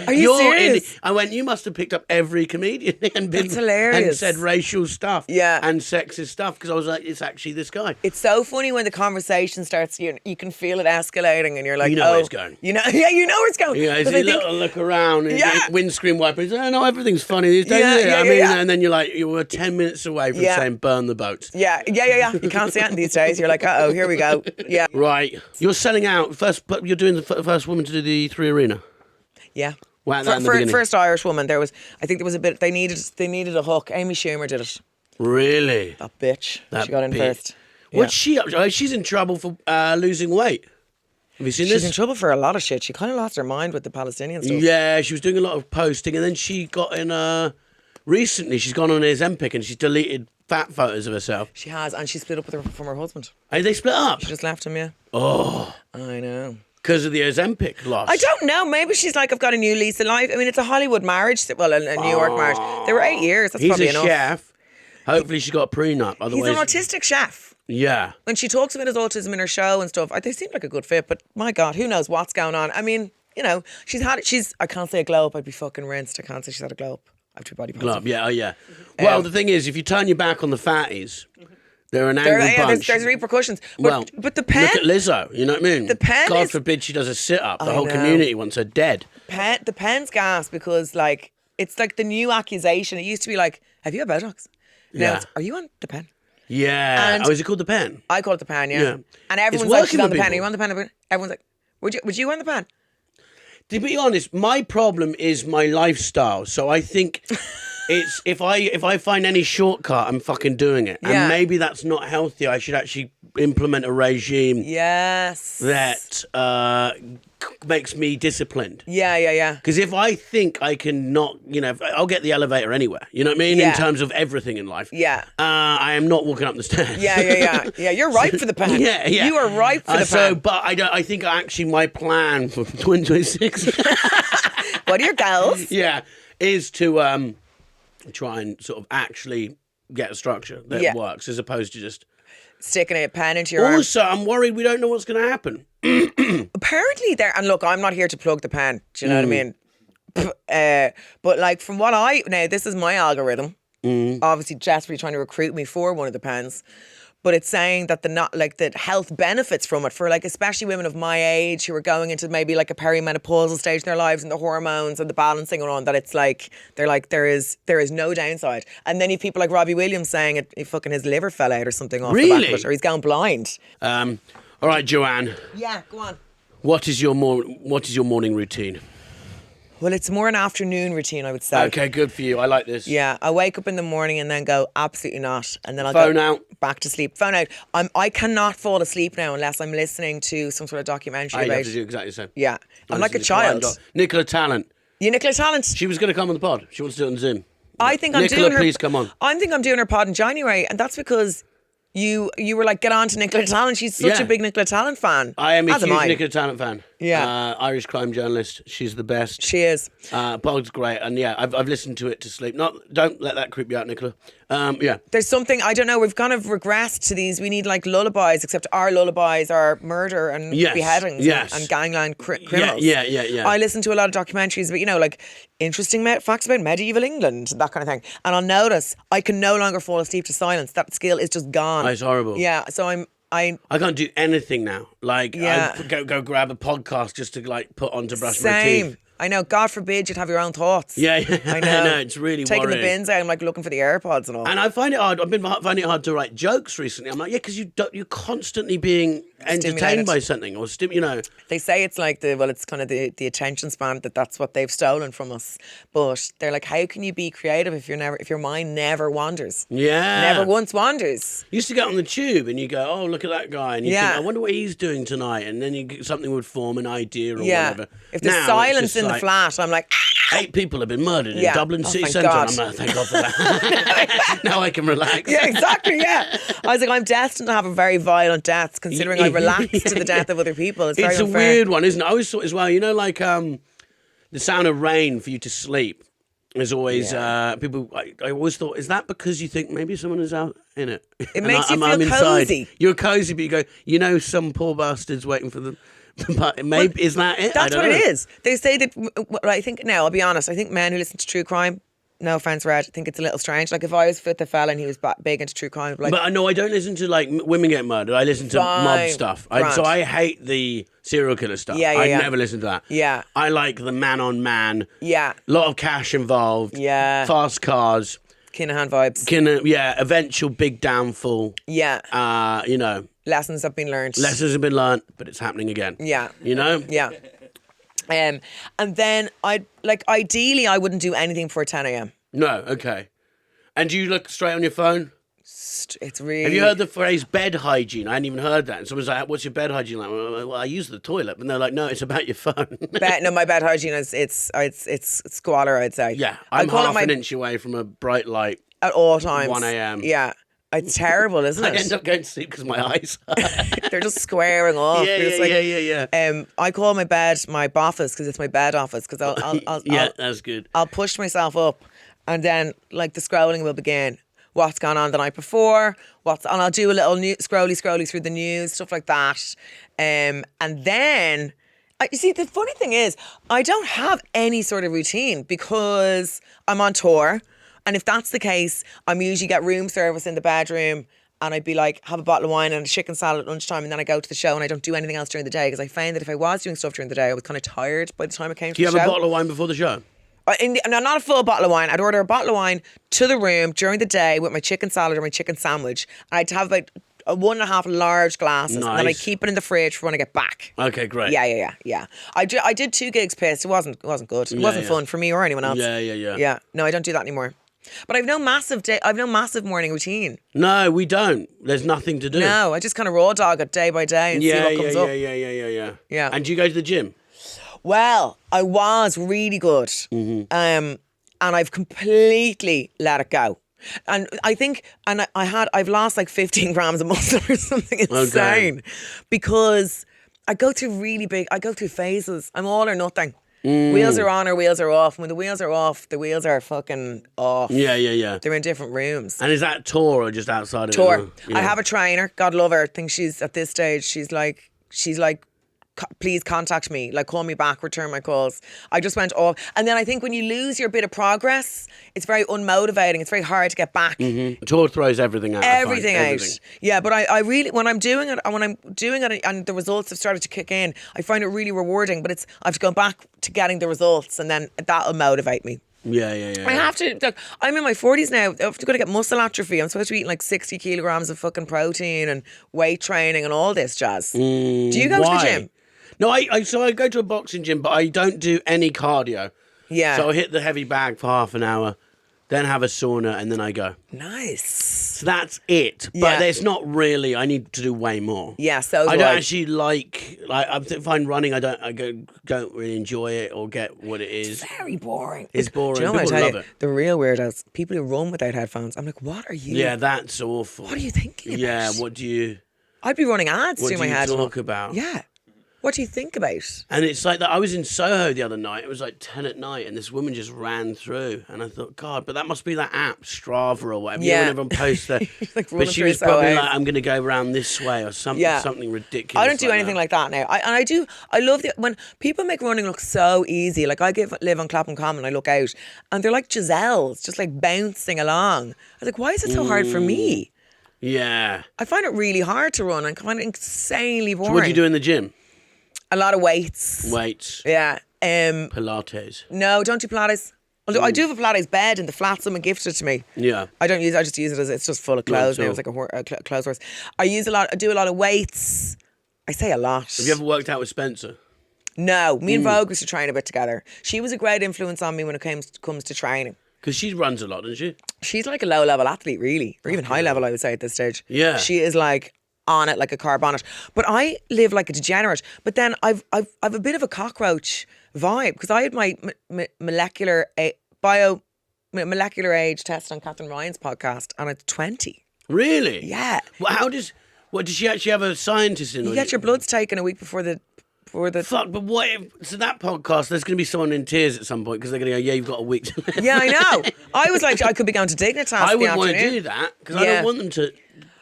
Are you serious? I went, "You must have picked up every comedian and been That's hilarious. and said racial stuff, Yeah. and sexist stuff," because I was like, it's actually this guy. It's so funny when the conversation starts, you can feel it escalating and you're like, You know oh, where it's going. You know, yeah, you know where it's going. Yeah, as 'Cause you I think- look around and Yeah. windscreen wipers. "Oh, no, everything's funny these days." Yeah, isn't it?" yeah, I mean, yeah. and then you're like, you were 10 minutes away from Yeah. saying burn the boats. Yeah. You can't say it these days. You're like, uh-oh, here we go. Yeah. Right. You're selling out first, but you're doing the first woman to do the 3 Arena. Yeah. Wow, that in the beginning. First Irish woman, I think there was a bit, they needed a hook. Amy Schumer did it. Really? That bitch. That She got in bitch. first. What's she up to? Oh, she's in trouble for losing weight. Have you seen She's this? in trouble for a lot of shit. She kind of lost her mind with the Palestinian stuff. Yeah, she was doing a lot of posting, and then she got in recently she's gone on Ozempic and she's deleted fat photos of herself. She has, and she split up with her from her husband. Are they split up? She just left him, yeah. Oh. I know. Because of the Ozempic loss. I don't know. Maybe she's like, I've got a new lease of life. I mean, it's a Hollywood marriage. Well, a New York marriage. They were 8 years. That's He's probably a enough. chef. Hopefully she got a prenup. He's Otherwise, an autistic chef. Yeah. When she talks about his autism in her show and stuff, they seem like a good fit. But my God, who knows what's going on? I mean, you know, I can't say a glow up. I'd be fucking rinsed. I can't say she's had a glow up. I have to be body positive. Glove, yeah, oh yeah. Well, the thing is, if you turn your back on the fatties, they're an angry bunch. There's repercussions. But the pen... Look at Lizzo, you know what I mean? The pen God is- forbid she does a sit-up. The I whole know. community wants her dead. The pen's gas because, like, it's like the new accusation. It used to be like, have you had Botox? Now Yeah. it's, are you on the pen? Yeah. And- Oh, is it called the pen? I call it the pen, yeah. Yeah. And It's everyone's like, she's working on the with pen. Are people. you on the pen? Everyone's like, would you on the pen? To be honest, my problem is my lifestyle. So I think it's if I find any shortcut, I'm fucking doing it. Yeah. And maybe that's not healthy. I should actually implement a regime Yes. that makes me disciplined. Yeah. Because if I think I can not, I'll get the elevator anywhere. You know what I mean? Yeah. In terms of everything in life. Yeah. I am not walking up the stairs. Yeah. You're right for the pen. Yeah. You are right for the So, pen. but I think actually my plan for 2026. What are your goals? Yeah, is to try and sort of actually get a structure that works as opposed to just... Sticking a pen into your arm. Also, I'm worried we don't know what's going to happen. Apparently and look, I'm not here to plug the pen. Do you know what I mean? But like from what now this is my algorithm. Obviously desperately trying to recruit me for one of the pens. But it's saying that the health benefits from it for like especially women of my age who are going into maybe like a perimenopausal stage in their lives and the hormones and the balancing and on that it's like they're like there is no downside. And then you have people like Robbie Williams saying his liver fell out or something off the back of it, or he's gone blind. All right, Joanne, Yeah, go on. what is your morning routine? Well, it's more an afternoon routine, I would say. Okay, good for you. I like this. Yeah, I wake up in the morning and then go absolutely not, and then I'll Phone go out. back to sleep. Phone out. I cannot fall asleep now unless I'm listening to some sort of documentary I about. have to do exactly the same. Yeah, I'm like a Listen to crime child. Nicola Talent. You, Nicola Talent. She was going to come on the pod. She wants to do it on Zoom. I think I'm Nicola, doing her. please come on. I think I'm doing her pod in January, and that's because you were like, get on to Nicola Talent. She's such Yeah. a big Nicola Talent fan. I am a As huge I. Nicola Talent fan. Yeah. Irish crime journalist. She's the best. She is. Pod's great. And yeah, I've listened to it to sleep. Don't let that creep you out, Nicola. Yeah. There's something, I don't know, we've kind of regressed to these. We need like lullabies, except our lullabies are murder and Yes, beheadings yes. and gangland criminals. Yeah. I listen to a lot of documentaries about, like interesting facts about medieval England, that kind of thing. And I'll notice I can no longer fall asleep to silence. That skill is just gone. Oh, it's horrible. Yeah, so I can't do anything now. Like, Yeah. I go grab a podcast just to like put on to brush my same. teeth. I know, God forbid you'd have your own thoughts. Yeah, I know. no, it's really Taking worrying. the bins out, I'm like looking for the AirPods and all. And I find it hard. I've been finding it hard to write jokes recently. I'm like, yeah, because you're constantly being entertained Stimulated. by something or They say it's like it's kind of the attention span that's what they've stolen from us. But they're like, how can you be creative if your mind never wanders? Yeah. Never once wanders. You used to get on the tube and you go, oh, look at that guy. And you Yeah. think, I wonder what he's doing tonight. And then something would form an idea or Yeah. whatever. If there's Now, it's silence just in the like, flat, I'm like, 8 people have been murdered in Yeah. Dublin Oh, City thank Centre. God. And I'm like, thank God for that. Now I can relax. yeah, exactly, yeah. I was like, I'm destined to have a very violent death, considering I relaxed to the death of other people. It's very It's a unfair. weird one, isn't it? I always thought as well, like the sound of rain for you to sleep is always, people, I always thought, is that because you think maybe someone is out in it? It makes you feel cozy. You're cozy, but you go, some poor bastard's waiting for them. But maybe, is that it? That's I don't what know. it is. They say that, I think, now, I'll be honest, I think men who listen to true crime, no offence, Reg, I think it's a little strange. Like, if I was with a fella and he was big into true crime, I'd be like, But no, I don't listen to like women get murdered. I listen to mob Fine. stuff. Grand. So I hate the serial killer stuff. Yeah, I yeah. never listen to that. Yeah. I like the man on man. yeah, Lot of cash involved. Yeah. Fast cars. Kinahan vibes. Eventual big downfall. Yeah. Lessons have been learned. Lessons have been learnt, but it's happening again. Yeah. You know? Yeah. And then ideally I wouldn't do anything before 10 a.m. No, okay. And do you look straight on your phone? It's really... Have you heard the phrase bed hygiene? I hadn't even heard that. And someone's like, what's your bed hygiene like? Well, I use the toilet. And they're like, no, it's about your phone. my bed hygiene is it's squalor, I'd say. Yeah, I I'm call half it an inch away from a bright light. At all times. 1 a.m. Yeah. It's terrible, isn't I it? end up going to sleep because my eyes. They're just squaring off. Yeah, You're just yeah. I call my bed my boffice because it's my bed office because That's good. I'll push myself up and then like the scrolling will begin. What's gone on the night before? And I'll do a little scrolly through the news, stuff like that. And then, you see, the funny thing is, I don't have any sort of routine because I'm on tour. And if that's the case, I'm usually get room service in the bedroom and I'd be like, have a bottle of wine and a chicken salad at lunchtime and then I go to the show and I don't do anything else during the day because I found that if I was doing stuff during the day, I was kind of tired by the time I came to the show. Do you have a bottle of wine before the show? No, not a full bottle of wine. I'd order a bottle of wine to the room during the day with my chicken salad or my chicken sandwich. And I'd have about 1.5 large glasses. Nice. And then I'd keep it in the fridge for when I get back. Okay, great. Yeah. I did 2 gigs pissed. It wasn't good. It wasn't fun for me or anyone else. Yeah. Yeah. No, I don't do that anymore. But I've no massive morning routine. No, we don't. There's nothing to do. No, I just kind of raw dog it day by day and see what comes up. Yeah. And do you go to the gym? Well, I was really good. And I've completely let it go. And I think, I've lost like 15 grams of muscle or something insane because I go through phases. I'm all or nothing. Wheels are on or wheels are off. When the wheels are off, the wheels are fucking off. Yeah. They're in different rooms. And is that tour or just outside of Tour. it? Yeah. I have a trainer. God love her. I think she's at this stage. She's like, please contact me. Like, call me back. Return my calls. I just went off. And then I think when you lose your bit of progress, it's very unmotivating. It's very hard to get back. Mm-hmm. Tour throws everything out. Everything out. Yeah, but I really, when I'm doing it and the results have started to kick in, I find it really rewarding. But I have to go back to getting the results and then that'll motivate me. Yeah. I have to, look, I'm in my 40s now. I'm going to get muscle atrophy. I'm supposed to be eating like 60 kilograms of fucking protein and weight training and all this jazz. Do you go to the gym? No, I go to a boxing gym, but I don't do any cardio. Yeah. So I hit the heavy bag for half an hour, then have a sauna, and then I go. Nice. So that's it. But it's not really. I need to do way more. Yeah. So I don't actually like. I find running. I don't really enjoy it or get what it is. It's very boring. It's boring. Do you know what I People tell love you? it. The real weirdos, people who run without headphones. I'm like, what are you? Yeah, that's awful. What are you thinking about? Yeah. What do you? I'd be running ads What through do my you head. talk about? Yeah. What do you think about? And it's like that. I was in Soho the other night. It was like 10 at night, and this woman just ran through. And I thought, God, but that must be that app, Strava or whatever. Yeah. You know, when everyone posts that. Like but she through was probably Soho. like, I'm going to go around this way or something, something ridiculous. I don't do anything like that now. I love when people make running look so easy. Like I live on Clapham Common, I look out, and they're like Giselles, just like bouncing along. I was like, why is it so hard for me? Yeah. I find it really hard to run and find it insanely boring. So what do you do in the gym? A lot of weights. Weights. Yeah. Pilates. No, don't do Pilates. Although I do have a Pilates bed in the flat. Someone gifted it to me. Yeah. I don't use it. I just use it as it's just full of clothes now. so- It's like a clothes horse. I do a lot of weights. I say a lot. Have you ever worked out with Spencer? No, me and Vogue used to train a bit together. She was a great influence on me when it comes to training. Because she runs a lot, doesn't she? She's like a low level athlete, really, or even high level, I would say at this stage. Yeah. She is like on it like a car bonnet. But I live like a degenerate. But then I've a bit of a cockroach vibe because I had my molecular age test on Catherine Ryan's podcast, and it's 20. Really? Yeah. Well, does she actually have a scientist in? You get your bloods taken a week before the. Fuck, but what if, so that podcast, there's going to be someone in tears at some point because they're going to go, yeah, you've got a week to live. Yeah, I know. I was like, I could be going to Dignitas. I in the wouldn't want to afternoon. do that because I don't want them to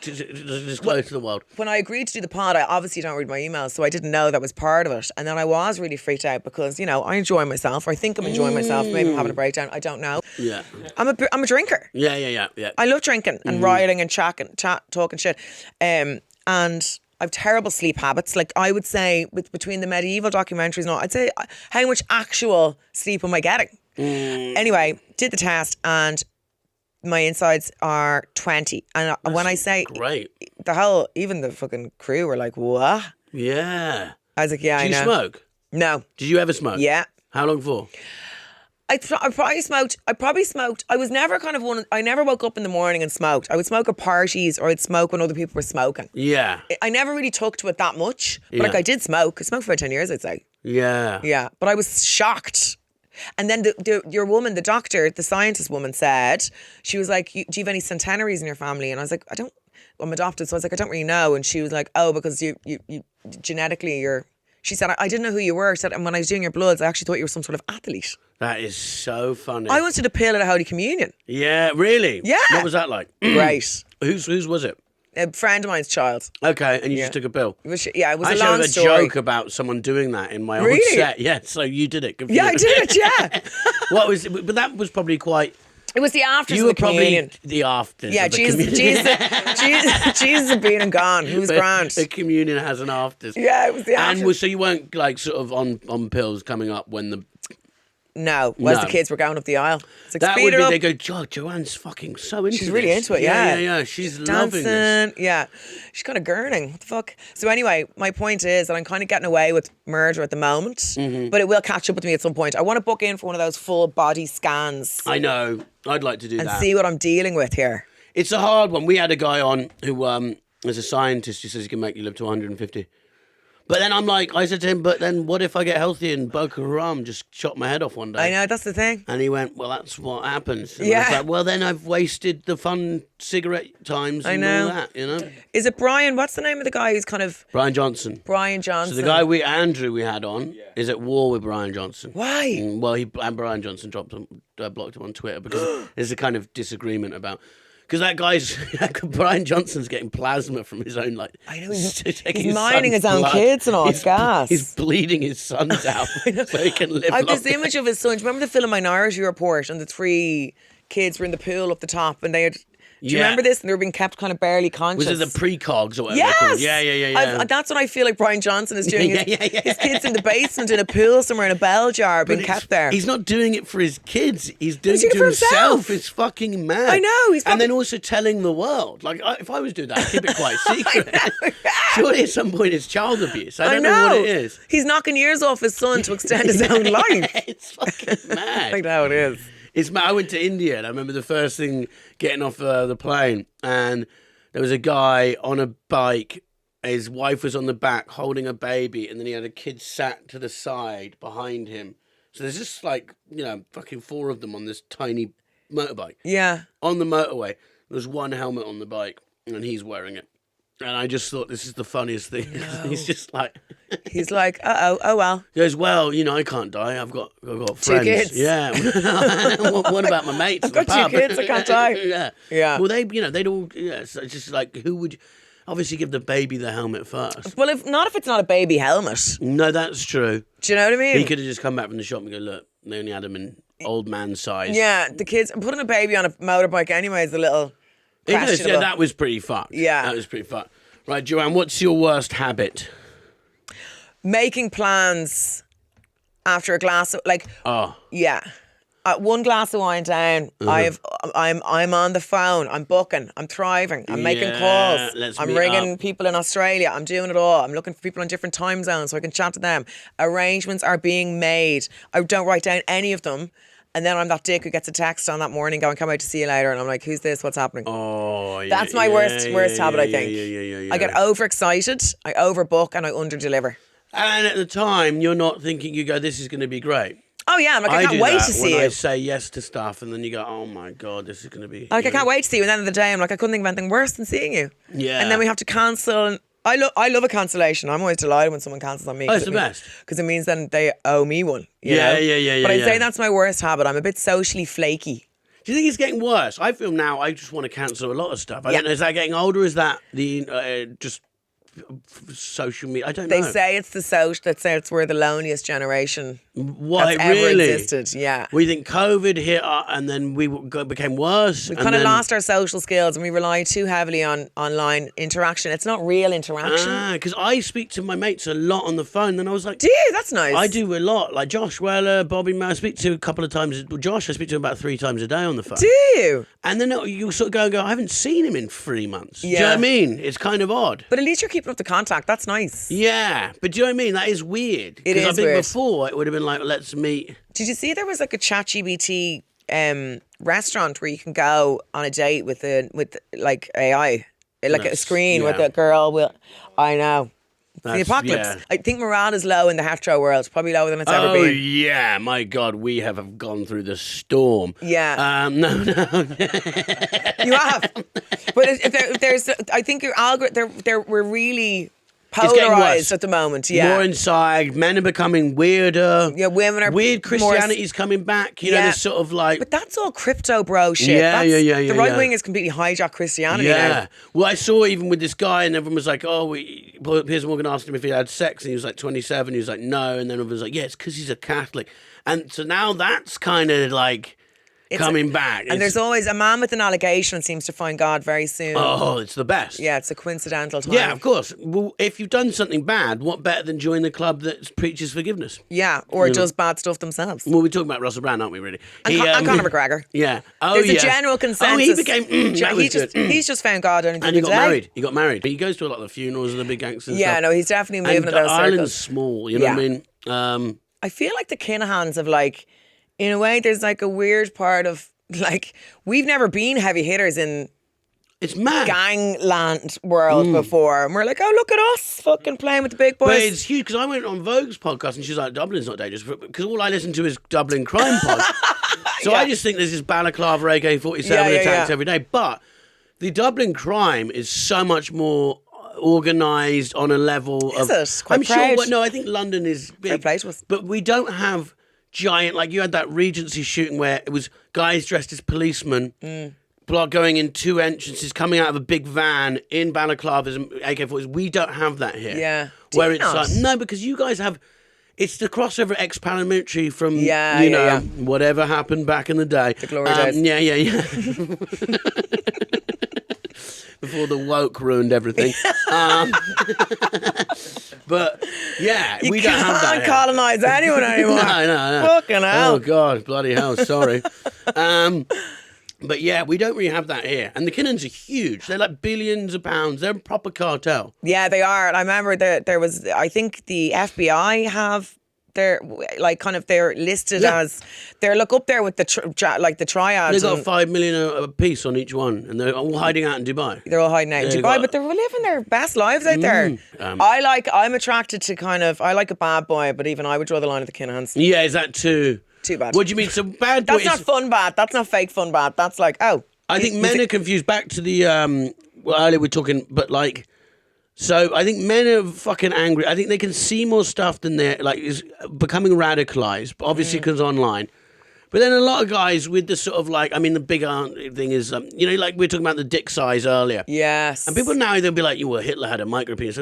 disclose to the world. When I agreed to do the pod, I obviously don't read my emails, so I didn't know that was part of it. And then I was really freaked out because, you know, I enjoy myself, or I think I'm enjoying myself. Maybe I'm having a breakdown. I don't know. Yeah. I'm a drinker. Yeah. I love drinking and riding and talking shit. And I've terrible sleep habits. Like I would say, between the medieval documentaries and all, I'd say, how much actual sleep am I getting? Anyway, did the test and my insides are 20. And when I say great, even the fucking crew were like, what? Yeah. I was like, yeah, I know. Do you smoke? No. Did you ever smoke? Yeah. How long for? I probably smoked. I was never kind of one. I never woke up in the morning and smoked. I would smoke at parties or I'd smoke when other people were smoking. Yeah. I never really took to it that much. But like I did smoke. I smoked for about 10 years, I'd say. Yeah. Yeah. But I was shocked And then your woman, the doctor, the scientist woman said, she was like, do you have any centenaries in your family? And I was like, I'm adopted. So I was like, I don't really know. And she was like, oh, because you genetically she said, I didn't know who you were. She said, and when I was doing your bloods, I actually thought you were some sort of athlete. That is so funny. I wanted to peel at a Holy Communion. Yeah, really? Yeah. What was that like? Right. Whose was it? A friend of mine's child. Okay, and you just took a pill. It was a long I have story. a joke about someone doing that in my old Really? set. Yeah, so you did it. Good for Yeah, you. I did it, yeah. But that was probably quite... It was the afters You of were the communion. probably the afters Yeah, of the Jesus, communion. Jesus had been and gone. He was grand. The communion has an afters. Yeah, it was the afters. And so you weren't like sort of on pills coming up when the... No, the kids were going up the aisle. It's like, That speed would it be, up. they go, Joanne's fucking so into She's really this." into it, yeah. Yeah, she's Dancing, loving this. yeah. She's kind of gurning. What the fuck? So anyway, my point is that I'm kind of getting away with murder at the moment, Mm-hmm. but it will catch up with me at some point. I want to book in for one of those full body scans I know. I'd like to do and that. see what I'm dealing with here. It's a hard one. We had a guy on who, as a scientist, he says he can make you live to 150. But then I said to him, but then what if I get healthy and Boko Haram just chop my head off one day? I know, that's the thing. And he went, well, that's what happens. And I Yeah. was like, well, then I've wasted the fun cigarette times and know. all that, you know? Is it Brian? What's the name of the guy who's kind of... Brian Johnson. Brian Johnson. So the guy Andrew we had on is at war with Brian Johnson. Why? Well, and Brian Johnson blocked him on Twitter because there's a kind of disagreement about... Because that guy's... Brian Johnson's getting plasma from his own, like... I know, he's taking mining son's his own blood. kids and all, it's gas. He's bleeding his sons out so he can live I have this longer. image of his son. Do you remember the film Minority Report and the 3 kids were in the pool up the top and they had... Do you Yeah. remember this? And they were being kept kind of barely conscious. Was it the precogs or whatever Yes! they're called? Yeah. That's what I feel like Brian Johnson is doing. Yeah, His, yeah. his kids in the basement in a pool somewhere in a bell jar being But kept there. He's not doing it for his kids. He's doing He's it doing it to for himself. himself. It's fucking mad. I know, he's and then fucking- also telling the world. Like, if I was doing that, I'd keep it quite secret. Surely at some point it's child abuse. I don't know what it is. He's knocking years off his son to extend his own life. It's fucking mad. I know it is. It's mad. I went to India and I remember the first thing getting off the plane and there was a guy on a bike. His wife was on the back holding a baby and then he had a kid sat to the side behind him. So there's just like, fucking 4 of them on this tiny motorbike. Yeah. On the motorway, there's one helmet on the bike and he's wearing it. And I just thought this is the funniest thing. He's just like... He's like, oh well. He goes, well, I can't die. I've got friends. 2 kids. Yeah. what about my mates? I've got 2 kids, I can't die. Yeah. Yeah. Well, they'd all, so it's just like, who would obviously give the baby the helmet first? Well, if it's not a baby helmet. No, that's true. Do you know what I mean? He could have just come back from the shop and go, look, they only had him in old man size. Yeah, the kids, putting a baby on a motorbike anyway is a little questionable. Yeah, that was pretty fucked. Yeah. That was pretty fucked. Right, Joanne, what's your worst habit? Making plans after a glass of, Oh. yeah. 1 glass of wine down, I'm on the phone, I'm booking, I'm thriving, I'm making Yeah, calls, let's I'm meet ringing up. people in Australia, I'm doing it all, I'm looking for people on different time zones so I can chat to them. Arrangements are being made. I don't write down any of them. And then I'm that dick who gets a text on that morning going, come out to see you later. And I'm like, who's this? What's happening? Oh, yeah. That's my worst habit, I think. Yeah. I get overexcited, I overbook, and I underdeliver. And at the time, you're not thinking, you go, this is going to be great. Oh yeah, I'm like, I do can't wait that to see when you. I say yes to stuff, and then you go, oh my God, this is going to be... Like, I can't wait to see you. And then at the end of the day, I'm like, I couldn't think of anything worse than seeing you. Yeah. And then we have to cancel. And I love a cancellation. I'm always delighted when someone cancels on me. Oh, it's the best. Because it means then they owe me one. you Yeah, know? yeah. But I'd yeah. say that's my worst habit. I'm a bit socially flaky. Do you think it's getting worse? I feel now I just want to cancel a lot of stuff. I Yeah. don't know, is that getting older? Or is that the just social media? I don't They know. say it's we're the loneliest generation Why, that's ever really? existed. Yeah. We think COVID hit and then became worse. We've kind of lost our social skills and we rely too heavily on online interaction. It's not real interaction. Because I speak to my mates a lot on the phone. Then I was like, Do you? That's nice. I do a lot. Like Josh Weller, Bobby May, I speak to a couple of times. Josh, I speak to him about 3 times a day on the phone. Do you? And then you sort of go, I haven't seen him in 3 months. Do you know Yeah. what I mean? It's kind of odd. But at least you're keeping up the contact. That's nice. Yeah, but do you know what I mean? That is weird. It Because I is think weird. before it would have been like, let's meet. Did you see there was like a ChatGPT restaurant where you can go on a date with like AI, like a That's- screen with yeah. a girl? I know. The apocalypse. Yeah. I think morale is low in the hetero world, probably lower than it's ever Oh been. yeah, my God, we have gone through the storm. Yeah. No. You have. But there's, I think your algorithm, we're really getting worse. polarized at the moment. Yeah. More inside. Men are becoming weirder. Yeah, women are weird. more- Christianity's coming back. You know, Yeah. this sort of like. But that's all crypto bro shit. Yeah, yeah. The right wing has completely hijacked Christianity Yeah. now. Well, I saw even with this guy, and everyone was like, "Oh, Piers Morgan asked him if he had sex, and he was like 27. He was like, no, and then everyone was like, yeah, it's because he's a Catholic, and so now that's kind of like coming back. And there's always a man with an allegation seems to find God very soon. Oh, it's the best. Yeah, it's a coincidental time. Yeah, of course. Well, if you've done something bad, what better than join the club that preaches forgiveness? Yeah, or does bad stuff themselves. Well, we're talking about Russell Brand, aren't we, really? And Conor McGregor. Yeah. Oh, There's yeah. a general consensus. Oh, he became... that was good. He's just found God only the And he other got day. married. He got married. He goes to a lot of the funerals and the big gangsters and Yeah, stuff. no, he's definitely moving And in those Ireland's circles. small, you know what I mean? I feel like the Kinahans have like, in a way, there's like a weird part of like, we've never been heavy hitters in It's mad. gangland world before. And we're like, oh, look at us fucking playing with the big boys. But it's huge because I went on Vogue's podcast and she's like, Dublin's not dangerous because all I listen to is Dublin crime pod. So I just think there's this balaclava AK-47 attacks every day. But the Dublin crime is so much more organised on a level Is of... it? Quite I'm proud. sure... Well, no, I think London is big. Fair play to us. But we don't have giant... Like you had that Regency shooting where it was guys dressed as policemen... going in two entrances, coming out of a big van in balaclavas and AK-47s. We don't have that here. Yeah. Do Where you it's not? like, no, because you guys have, it's the crossover ex-paramilitary from, Yeah, you yeah, know, yeah. whatever happened back in the day. The glory days. Yeah. Before the woke ruined everything. But, yeah, we don't have that can't here. colonise anyone anymore. No. Fucking hell. Oh, God, bloody hell, sorry. But yeah, we don't really have that here. And the Kinnans are huge. They're like billions of pounds. They're a proper cartel. Yeah, they are. And I remember there was, I think the FBI have, they're like kind of, they're listed as, they're look up there with the triads. They've got and 5 million a piece on each one. And they're all hiding out in Dubai. they're all hiding out in They Dubai, got- but they're living their best lives out there. I'm attracted to kind of, I like a bad boy, but even I would draw the line at the Kinahans. Yeah, is that too bad. What do you mean? So bad boy That's not fun bad. That's not fake fun bad. That's like, oh. I think men are confused. Back to the well, earlier we're talking, but like, so I think men are fucking angry. I think they can see more stuff than they're like is becoming radicalized, but obviously because online. But then a lot of guys with the sort of like, I mean, the bigger thing is, you know, like we were talking about the dick size earlier. Yes. And people now, they'll be like, well, Hitler had a micro penis.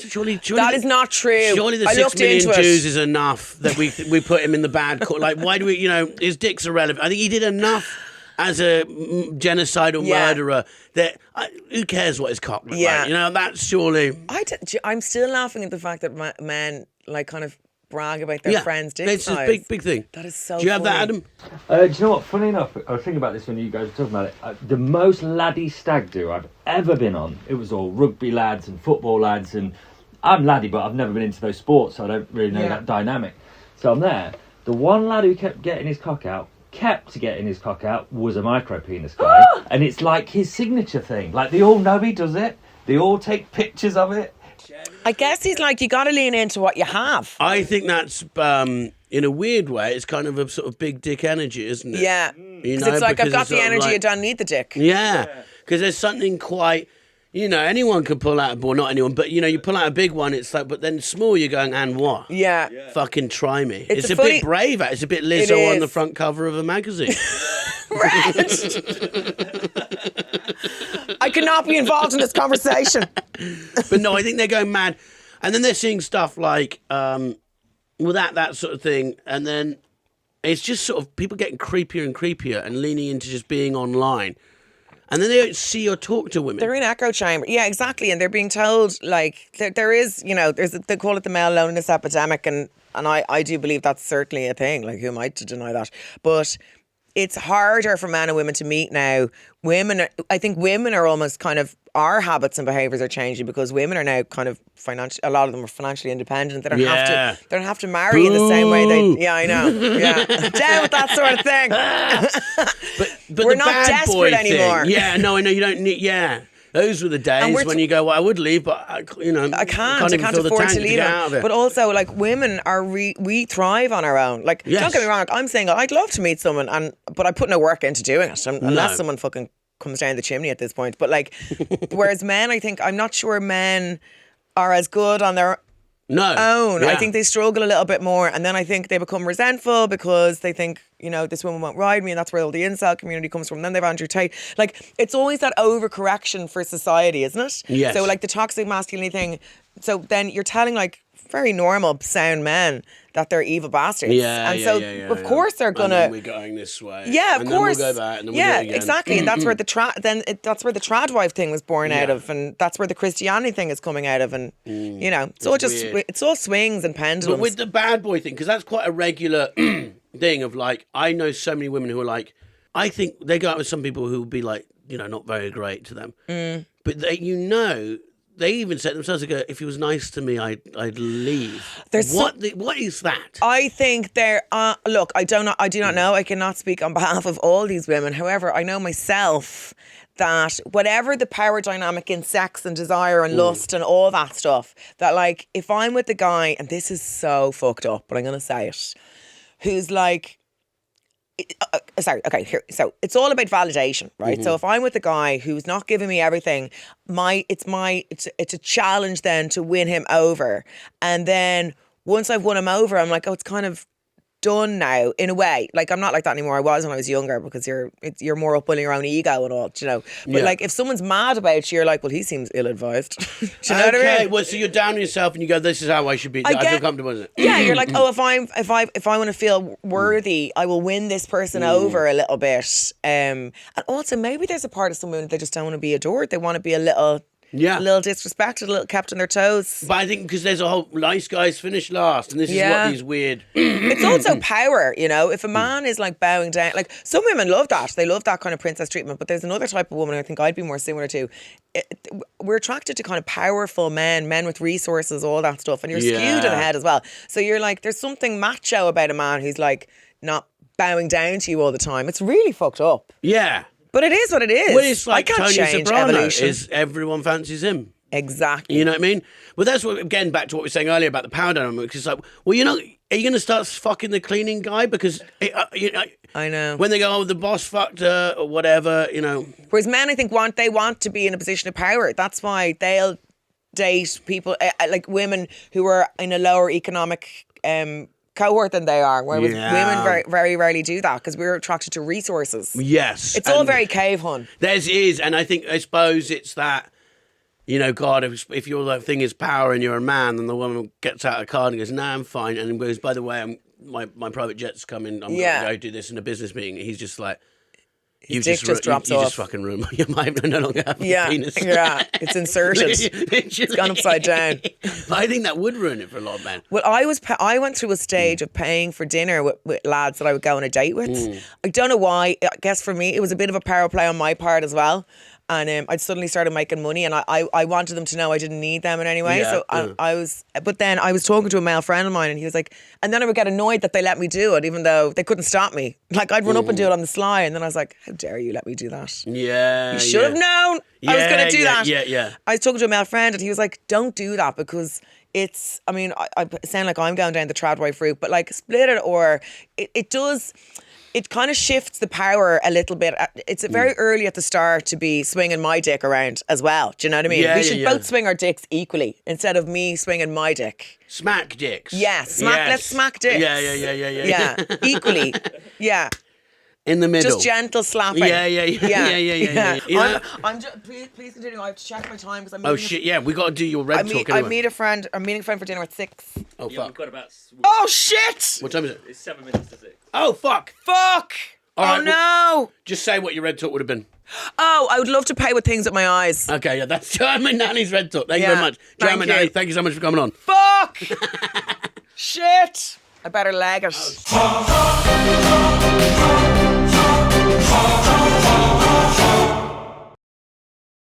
Surely That is not true. Surely the I 6 looked million into it. Jews is enough that we put him in the bad court. Like, why do we, you know, his dick's irrelevant. I think he did enough as a genocidal murderer that who cares what his cock looked like? You know, that's surely... I'm still laughing at the fact that men like kind of brag about their friends' dick it's size. a big thing. That is so Do you have that, funny. Adam? Do you know what? Funny enough, I was thinking about this when you guys were talking about it. The most laddie stag do I've ever been on, it was all rugby lads and football lads, and I'm laddie, but I've never been into those sports, so I don't really know that dynamic. So I'm there. The one lad who kept getting his cock out was a micro penis guy, and it's like his signature thing. Like they all know he does it. They all take pictures of it. I guess he's like, you got to lean into what you have. I think that's, in a weird way, it's kind of a sort of big dick energy, isn't it? Yeah. You Because know, it's like, I've because got it's the sort of energy, like- I don't need the dick. Yeah, because there's something quite, you know, anyone could pull out a ball, not anyone, but you know, you pull out a big one, it's like, but then small, you're going, and what? Yeah. Fucking try me. It's It's a a funny- bit brave. It's a bit Lizzo on the is. front cover of a magazine. I cannot be involved in this conversation. But no, I think they're going mad, and then they're seeing stuff like, well, that sort of thing, and then it's just sort of people getting creepier and creepier and leaning into just being online. And then they don't see or talk to women. They're in echo chamber. Yeah, exactly. And they're being told, like, there is, you know, they call it the male loneliness epidemic. And I do believe that's certainly a thing. Like, who am I to deny that? But it's harder for men and women to meet now. I think women are almost kind of, our habits and behaviours are changing because women are now kind of a lot of them are financially independent. They don't have to marry in the same way they, I know. Yeah. Down with that sort of thing. But We're the not bad desperate boy anymore. Thing, yeah, no, I know you don't need. Yeah, Those were the days when you go, well, I would leave, but I can't even I can't fill the afford tank to leave get him. out of it. But also, like, women are we thrive on our own. Like, Yes. don't get me wrong. Like, I'm single. I'd love to meet someone, but I put no work into doing it unless someone fucking comes down the chimney at this point. But like, whereas men, I think I'm not sure men are as good on their own. Yeah. I think they struggle a little bit more, and then I think they become resentful because they think, this woman won't ride me, and that's where all the incel community comes from. And then they've Andrew Tate. Like, it's always that overcorrection for society, isn't it? Yes. So like the toxic masculinity thing. So then you're telling like very normal, sound men that they're evil bastards. Yeah, and yeah, so yeah, of course they're And gonna. then we're going this way. Yeah, of and course. Then we'll go back, and then yeah, we'll do it again. exactly. And that's where that's where the trad wife thing was born out of, and that's where the Christianity thing is coming out of, and it's all just weird. it's all swings and pendulums. But with the bad boy thing, because that's quite a regular thing of like, I know so many women who are like, I think they go out with some people who will be like, not very great to them. But they even said themselves, if he was nice to me, I'd leave. What is that? I think look, I do not know. I cannot speak on behalf of all these women. However, I know myself that whatever the power dynamic in sex and desire and lust and all that stuff, that like, if I'm with the guy, and this is so fucked up, but I'm going to say it, who's like, so it's all about validation, right? So if I'm with a guy who's not giving me everything, it's a challenge then to win him over. And then once I've won him over, I'm like, oh, it's kind of done now in a way. Like, I'm not like that anymore. I was when I was younger, because you're more up on your own ego and all, But like, if someone's mad about you, you're like, well, he seems ill-advised. Do you know what I mean? Well, so you're down on yourself and you go, this is how I should be. I feel comfortable with it. Yeah, you're like, oh, if I want to feel worthy, I will win this person over a little bit. And also, maybe there's a part of some women that just don't want to be adored. They want to be a little disrespected, a little kept on their toes. But I think because there's a whole nice guys finish last, and this is what these weird. It's also power, If a man is like bowing down, like some women love that. They love that kind of princess treatment. But there's another type of woman I think I'd be more similar to. We're attracted to kind of powerful men with resources, all that stuff. And you're skewed in the head as well. So you're like, there's something macho about a man who's like not bowing down to you all the time. It's really fucked up. Yeah. But it is what it is. Well, it's like I can't Tony change Soprano. evolution. Is everyone fancies him? Exactly. You know what I mean? Well, that's what, again, back to what we were saying earlier about the power dynamic. It's like, well, are you going to start fucking the cleaning guy? Because, I know. When they go, oh, the boss fucked her or whatever, Whereas men, I think, want to be in a position of power. That's why they'll date people, like women who are in a lower economic cohort than they are, whereas women very, very rarely do that because we're attracted to resources. Yes. It's all very cave hun. I suppose it's that, God, if your thing is power and you're a man, then the woman gets out a card and goes, nah, I'm fine. And goes, by the way, my private jet's coming. I'm going to go do this in a business meeting. He's just like, you dick just drops off. You just fucking ruined your mind. I no longer have a penis. Yeah, it's inserted. It's gone upside down. But I think that would ruin it for a lot of men. Well, I went through a stage of paying for dinner with lads that I would go on a date with. I don't know why. I guess for me, it was a bit of a power play on my part as well. And I'd suddenly started making money, and I wanted them to know I didn't need them in any way. But then I was talking to a male friend of mine, and he was like, and then I would get annoyed that they let me do it, even though they couldn't stop me. Like, I'd run up and do it on the sly, and then I was like, how dare you let me do that? Yeah. You should have known I was going to do that. Yeah. I was talking to a male friend, and he was like, don't do that, because it's, I sound like I'm going down the trad wife route, but like, split it, or it does. It kind of shifts the power a little bit. It's very early at the start to be swinging my dick around as well. Do you know what I mean? We should both swing our dicks equally instead of me swinging my dick. Smack dicks. Yeah, let's smack dicks. Yeah. Equally. Yeah. In the middle. Just gentle slapping. Yeah. I'm just, please continue. I have to check my time because I'm. Oh shit! Yeah, we got to do your red talk. I meet a friend. I'm meeting a friend for dinner at 6. Oh Yeah, fuck! we've got about. Oh shit! What time is it? It's 7 minutes to 6. Oh fuck! Fuck! All right, no! Just say what your red talk would have been. Oh, I would love to pay with things with my eyes. Okay, yeah, that's Joanne Mcnally's red talk. Thank you very much, Joanne Mcnally. Thank you so much for coming on. Fuck! Shit! I better leg it.